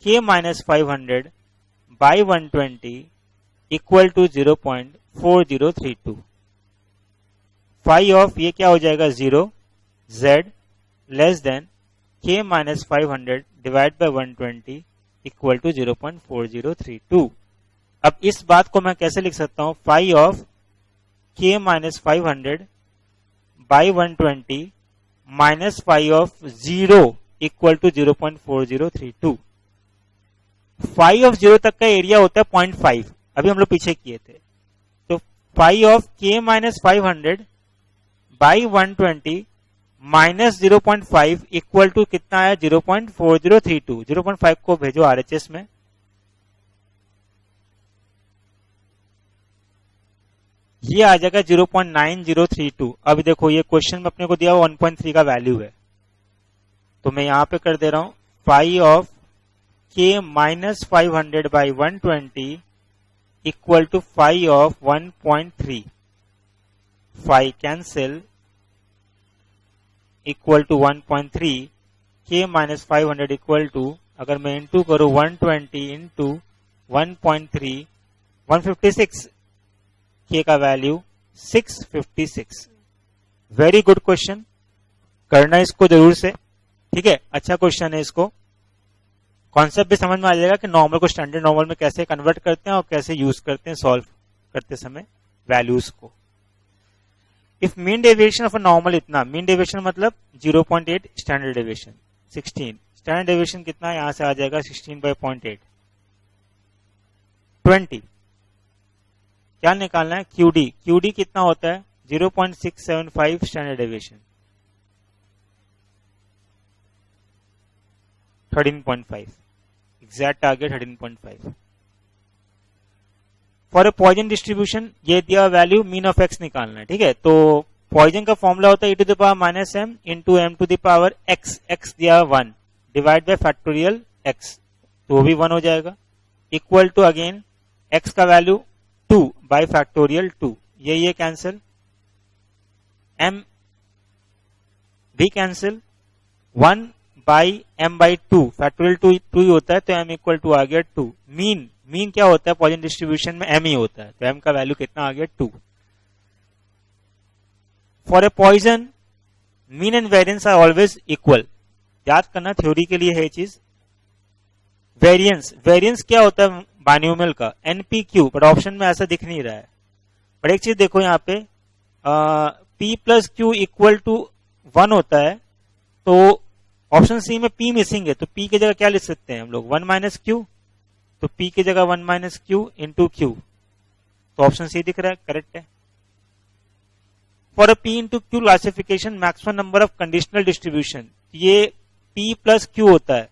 k minus 500 by 120 equal to 0.4032। Phi of ये क्या हो जाएगा 0 z less than k minus 500 divide by 120 equal to 0.4032। अब इस बात को मैं कैसे लिख सकता हूं, phi of k minus 500 by 120 minus phi of 0 equal to 0.4032। 5 of 0 तक का एरिया होता है 0.5, अभी हम लोग पीछे किए थे। तो 5 of k minus 500 by 120 minus 0.5 equal to कितना आया 0.4032। 0.5 को भेजो RHS में, ये आ जाएगा 0.9032। अभी देखो ये क्वेश्चन में अपने को दिया हुआ 1.3 का वैल्यू है, तो मैं यहां पे कर दे रहा हूं 5 of k minus 500 by 120 equal to 5 of 1.3। 5 cancel equal to 1.3, k minus 500 equal to, अगर मैं इंटू करूं 120 इंटू 1.3, 156, k का वैल्यू 656। वेरी गुड क्वेश्चन, करना इसको जरूर से, ठीक है, अच्छा क्वेश्चन है। इसको कॉन्सेप्ट भी समझ में आ जाएगा कि नॉर्मल को स्टैंडर्ड नॉर्मल में कैसे कन्वर्ट करते हैं और कैसे यूज करते हैं सॉल्व करते समय वैल्यूज को। If mean deviation of a normal इतना, मीन डेविएशन मतलब 0.8, स्टैंडर्ड डेविएशन 16, स्टैंडर्ड डेविएशन कितना यहां से आ जाएगा 16/0.8, 20। क्या निकालना है QD, QD कितना होता है 0.675 स्टैंडर्ड डेविएशन, 13.5, एग्जैक्ट आ गया 13.5। फॉर ए पॉइजन डिस्ट्रीब्यूशन ये दिया वैल्यू मीन ऑफ एक्स निकालना है, ठीक है। तो पॉइजन का फॉर्मूला होता है e to the power minus m into m to the power x, x दिया 1 डिवाइड बाय फैक्टोरियल x, तो वो भी 1 हो जाएगा, इक्वल टू अगेन x का वैल्यू 2 बाय फैक्टोरियल 2, ये कैंसिल, m भी cancel, 1 by m by 2, factorial 2 ही होता है, तो m इक्वल टू आ गया 2। मीन क्या होता है पॉइजन डिस्ट्रीब्यूशन में, m ही होता है, तो m का वैल्यू कितना आ गया 2। For a Poisson mean and variance are always equal, याद करना थ्योरी के लिए है चीज। वेरियंस क्या होता है बाइनोमियल का, NPQ, बट ऑप्शन में ऐसा दिख नहीं रहा है। बट एक चीज देखो यहाँ पे P plus Q equal to 1 होता है, तो ऑप्शन सी में P मिसिंग है, तो P की जगह क्या लिख सकते हैं हम लोग 1 माइनस Q, तो P की जगह 1 माइनस Q इंटू Q, तो ऑप्शन सी दिख रहा है, करेक्ट है। For a P into Q classification maximum number of conditional distribution, ये P प्लस Q होता है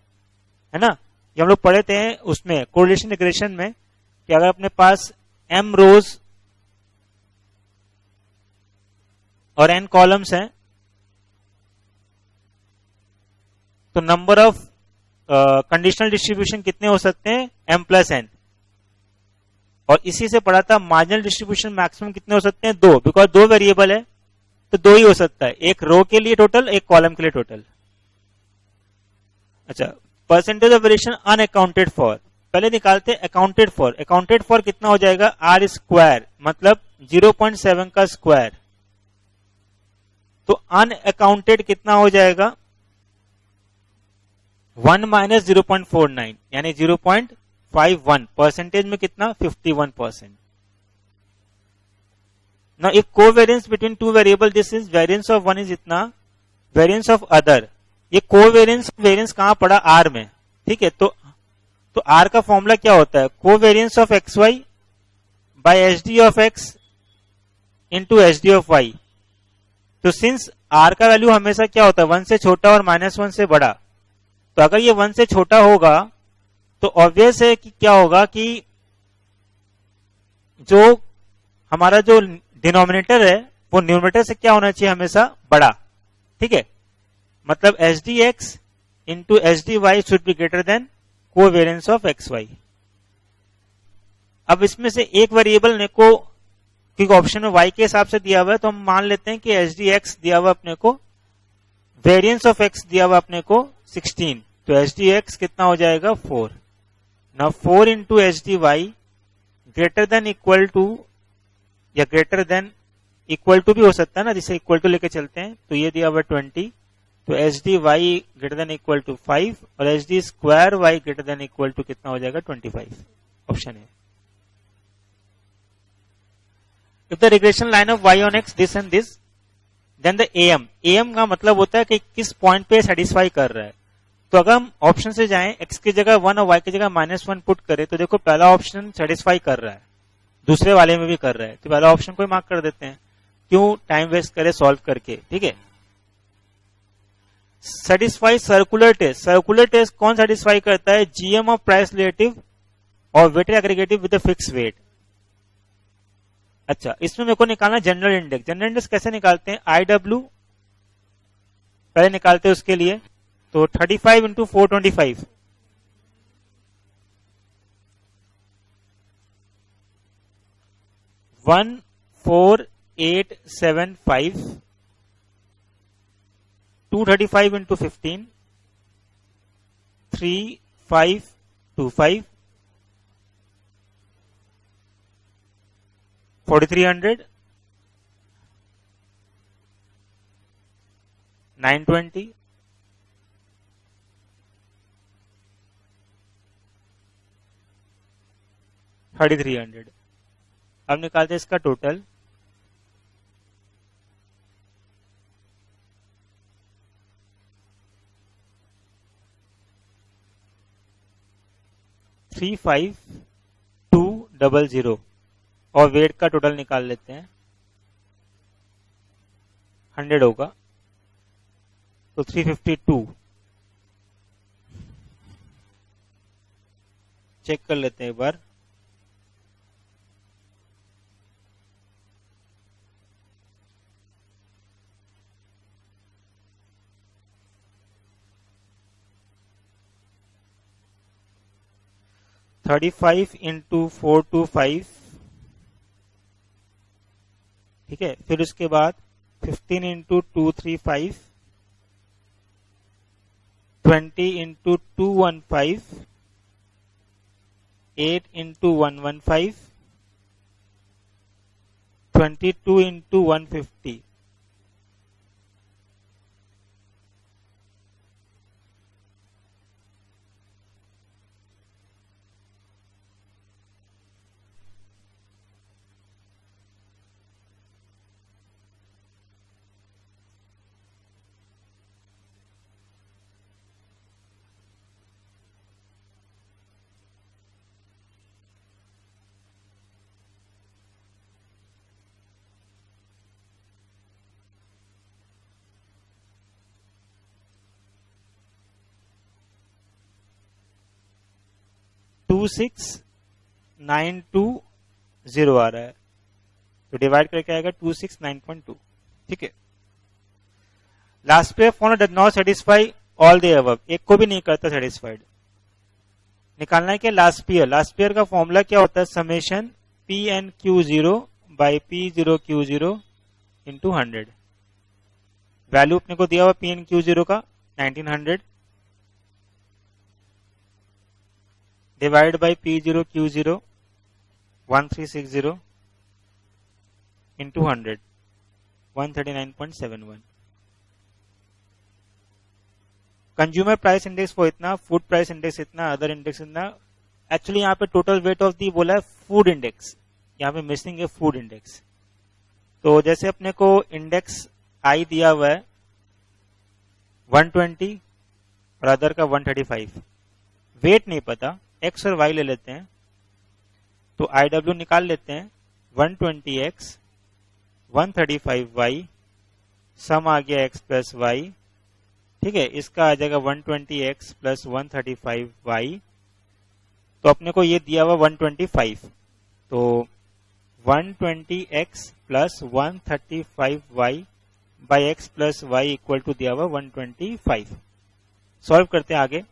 ना, ये हम लोग पढ़े थे उसमें कोरिलेशन रिग्रेशन में, कि अगर अपने पास m रोज और n कॉलम्स हैं, तो नंबर ऑफ कंडीशनल डिस्ट्रीब्यूशन कितने हो सकते हैं m प्लस n, और इसी से पढ़ा था मार्जिनल डिस्ट्रीब्यूशन मैक्सिमम कितने हो सकते हैं 2, बिकॉज 2 वेरिएबल है तो 2 ही हो सकता है, एक रो के लिए टोटल, एक कॉलम के लिए टोटल। अच्छा, percentage of variation unaccounted for, पहले निकालते हैं अकाउंटेड फॉर। अकाउंटेड फॉर कितना हो जाएगा r स्क्वायर, मतलब 0.7 का स्क्वायर, तो अनअकाउंटेड कितना हो जाएगा 1 माइनस 0.49 यानी 0.51, परसेंटेज में कितना 51%। Now if covariance between two variable, this is variance of one is इतना, वेरियंस ऑफ अदर, ये कोवेरियंस कहां पड़ा R में, ठीक है। तो R का फॉर्मूला क्या होता है, covariance of x y by H D of x into H D of y. तो सिंस R का वैल्यू हमेशा क्या होता है 1 से छोटा और -1 से बड़ा, तो अगर ये 1 से छोटा होगा तो ऑब्वियस है कि क्या होगा कि जो हमारा जो डिनोमिनेटर है वो न्यूमरेटर से क्या होना चाहिए हमेशा बड़ा, ठीक है। मतलब H D x into H D y should be greater than covariance of x y. अब इसमें से एक वेरिएबल ने को, क्योंकि ऑप्शन में y के हिसाब से दिया हुआ है, तो हम मान लेते हैं कि एच डी एक्स दिया हुआ अपने को, वेरियंस ऑफ एक्स दिया हुआ अपने को 16, तो एच डी एक्स कितना हो जाएगा 4। Now 4 into H D y greater than equal to, या ग्रेटर देन इक्वल टू भी हो सकता है ना, जिसे इक्वल टू लेके चलते हैं, तो ये दिया हुआ 20, तो H D y greater than equal to 5 और H D square y greater than equal to कितना हो जाएगा 25, ऑप्शन है। If the regression line of y on x this and this, then the am का मतलब होता है कि किस पॉइंट पे सेटिस्फाई कर रहा है। तो अगर हम ऑप्शन से जाएं, x की जगह 1 और y की जगह -1 पुट करें, तो देखो पहला ऑप्शन सेटिस्फाई कर रहा है, दूसरे वाले में भी कर रहा है, तो पहला ऑप्शन को ही मार्क कर देते हैं, क्यों टाइम वेस्ट करे सॉल्व करके। ठीक है, satisfy circular test. Circular test कौन सेटिस्फाई करता है? जीएम ऑफ प्राइस रिलेटिव और weighted aggregative with fix weight. अच्छा, इसमें मेरे को निकालना जनरल इंडेक्स। जनरल इंडेक्स कैसे निकालते हैं? IW पहले निकालते हैं उसके लिए, तो 35 इंटू 425, 14875, 235 इंटू 15, 3525, 4300, 920, 3300। अब निकालते हैं इसका total, three five two double zero, और वेट का टोटल निकाल लेते हैं, 100 होगा, तो 352। चेक कर लेते हैं एक बार। थर्टी 35 इंटू 425, ठीक है, फिर उसके बाद 15 into 235, 20 into 215, 8 into 115, 22 into 150, to 26,920 आ रहा है, तो डिवाइड करके आएगा 269.2। ठीक है, लास्ट पे formula does not satisfy all the above, एक को भी नहीं करता सेटिस्फाइड। निकालना है क्या? Last peer. लास्ट पीयर का फॉर्मूला क्या होता है? Summation PNQ0 by P0Q0 into 100। Value अपने को दिया हुआ PNQ0 का 1900 divide by P0Q0 1360 into 100 139.71। Consumer price index को इतना, फूड प्राइस इंडेक्स इतना, अदर इंडेक्स इतना। एक्चुअली यहाँ पे टोटल वेट ऑफ दी बोला है फूड इंडेक्स, यहाँ पे मिसिंग है फूड इंडेक्स। तो जैसे अपने को इंडेक्स आई दिया हुआ है 120 और अदर का 135, वेट नहीं पता, एक्स और वाई ले लेते हैं, तो IW निकाल लेते हैं, 120x 135y, सम आ गया x प्लस वाई। ठीक है, इसका आ जाएगा 120x प्लस 135y, तो अपने को ये दिया हुआ 125, तो 120x plus 135y by x plus y equal to दिया हुआ 125। सॉल्व करते हैं आगे।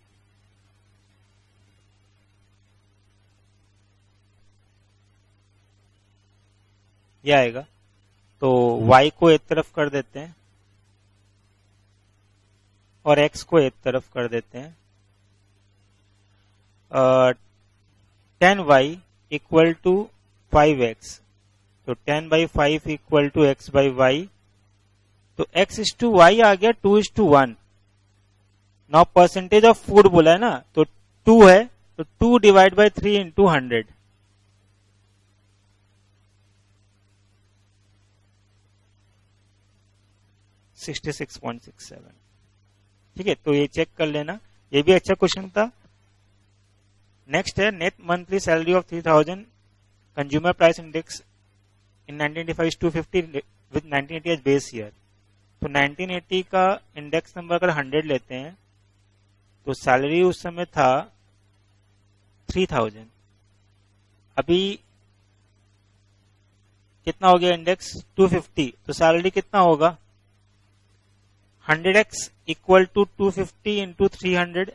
ये आएगा, तो y को एक तरफ कर देते हैं और x को एक तरफ कर देते हैं। 10y इक्वल टू 5x, तो 10/5 equal to x by y, तो x इज टू वाई आ गया 2:1। नाउ परसेंटेज ऑफ फूड बोला है ना, तो 2 है, तो 2 डिवाइड बाई 3 इंटू 100, $66.67। ठीक है, तो ये चेक कर लेना, ये भी अच्छा क्वेश्चन था। नेक्स्ट है net monthly salary of 3000, consumer price index in 1985 250 with 1980 as base year. तो 1980 का इंडेक्स नंबर अगर 100 लेते हैं तो सैलरी उस समय था 3000। अभी कितना हो गया इंडेक्स 250, तो सैलरी कितना होगा 100x इक्वल टू 250 इंटू 300,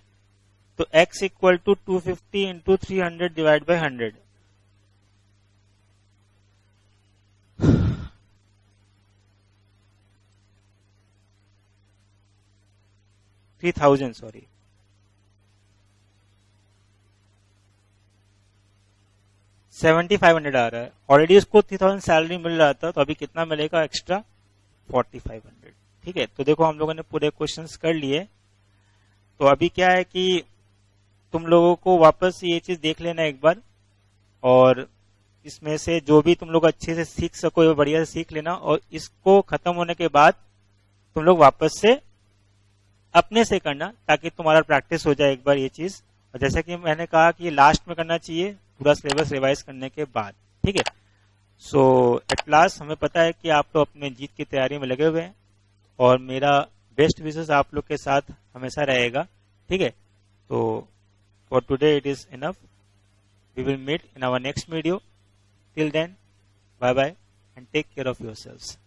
तो x equal to 250 into 300 divide by 100। Sorry 7500 आ रहा है। ऑलरेडी उसको 3000 सैलरी मिल रहा था, तो अभी कितना मिलेगा एक्स्ट्रा 4500। ठीक है, तो देखो हम लोगों ने पूरे क्वेश्चंस कर लिए। तो अभी क्या है कि तुम लोगों को वापस ये चीज देख लेना एक बार, और इसमें से जो भी तुम लोग अच्छे से सीख सको वो बढ़िया से सीख लेना, और इसको खत्म होने के बाद तुम लोग वापस से अपने से करना ताकि तुम्हारा प्रैक्टिस हो जाए एक बार ये चीज। और जैसा कि मैंने कहा कि ये लास्ट में करना चाहिए पूरा सिलेबस रिवाइज करने के बाद। ठीक है, सो एट लास्ट हमें पता है कि आप तो अपने जीत की तैयारी में लगे हुए हैं, और मेरा बेस्ट विशेस आप लोग के साथ हमेशा रहेगा। ठीक है, तो for today it is enough. We will meet in our next video. Till then, bye bye and take care of yourselves.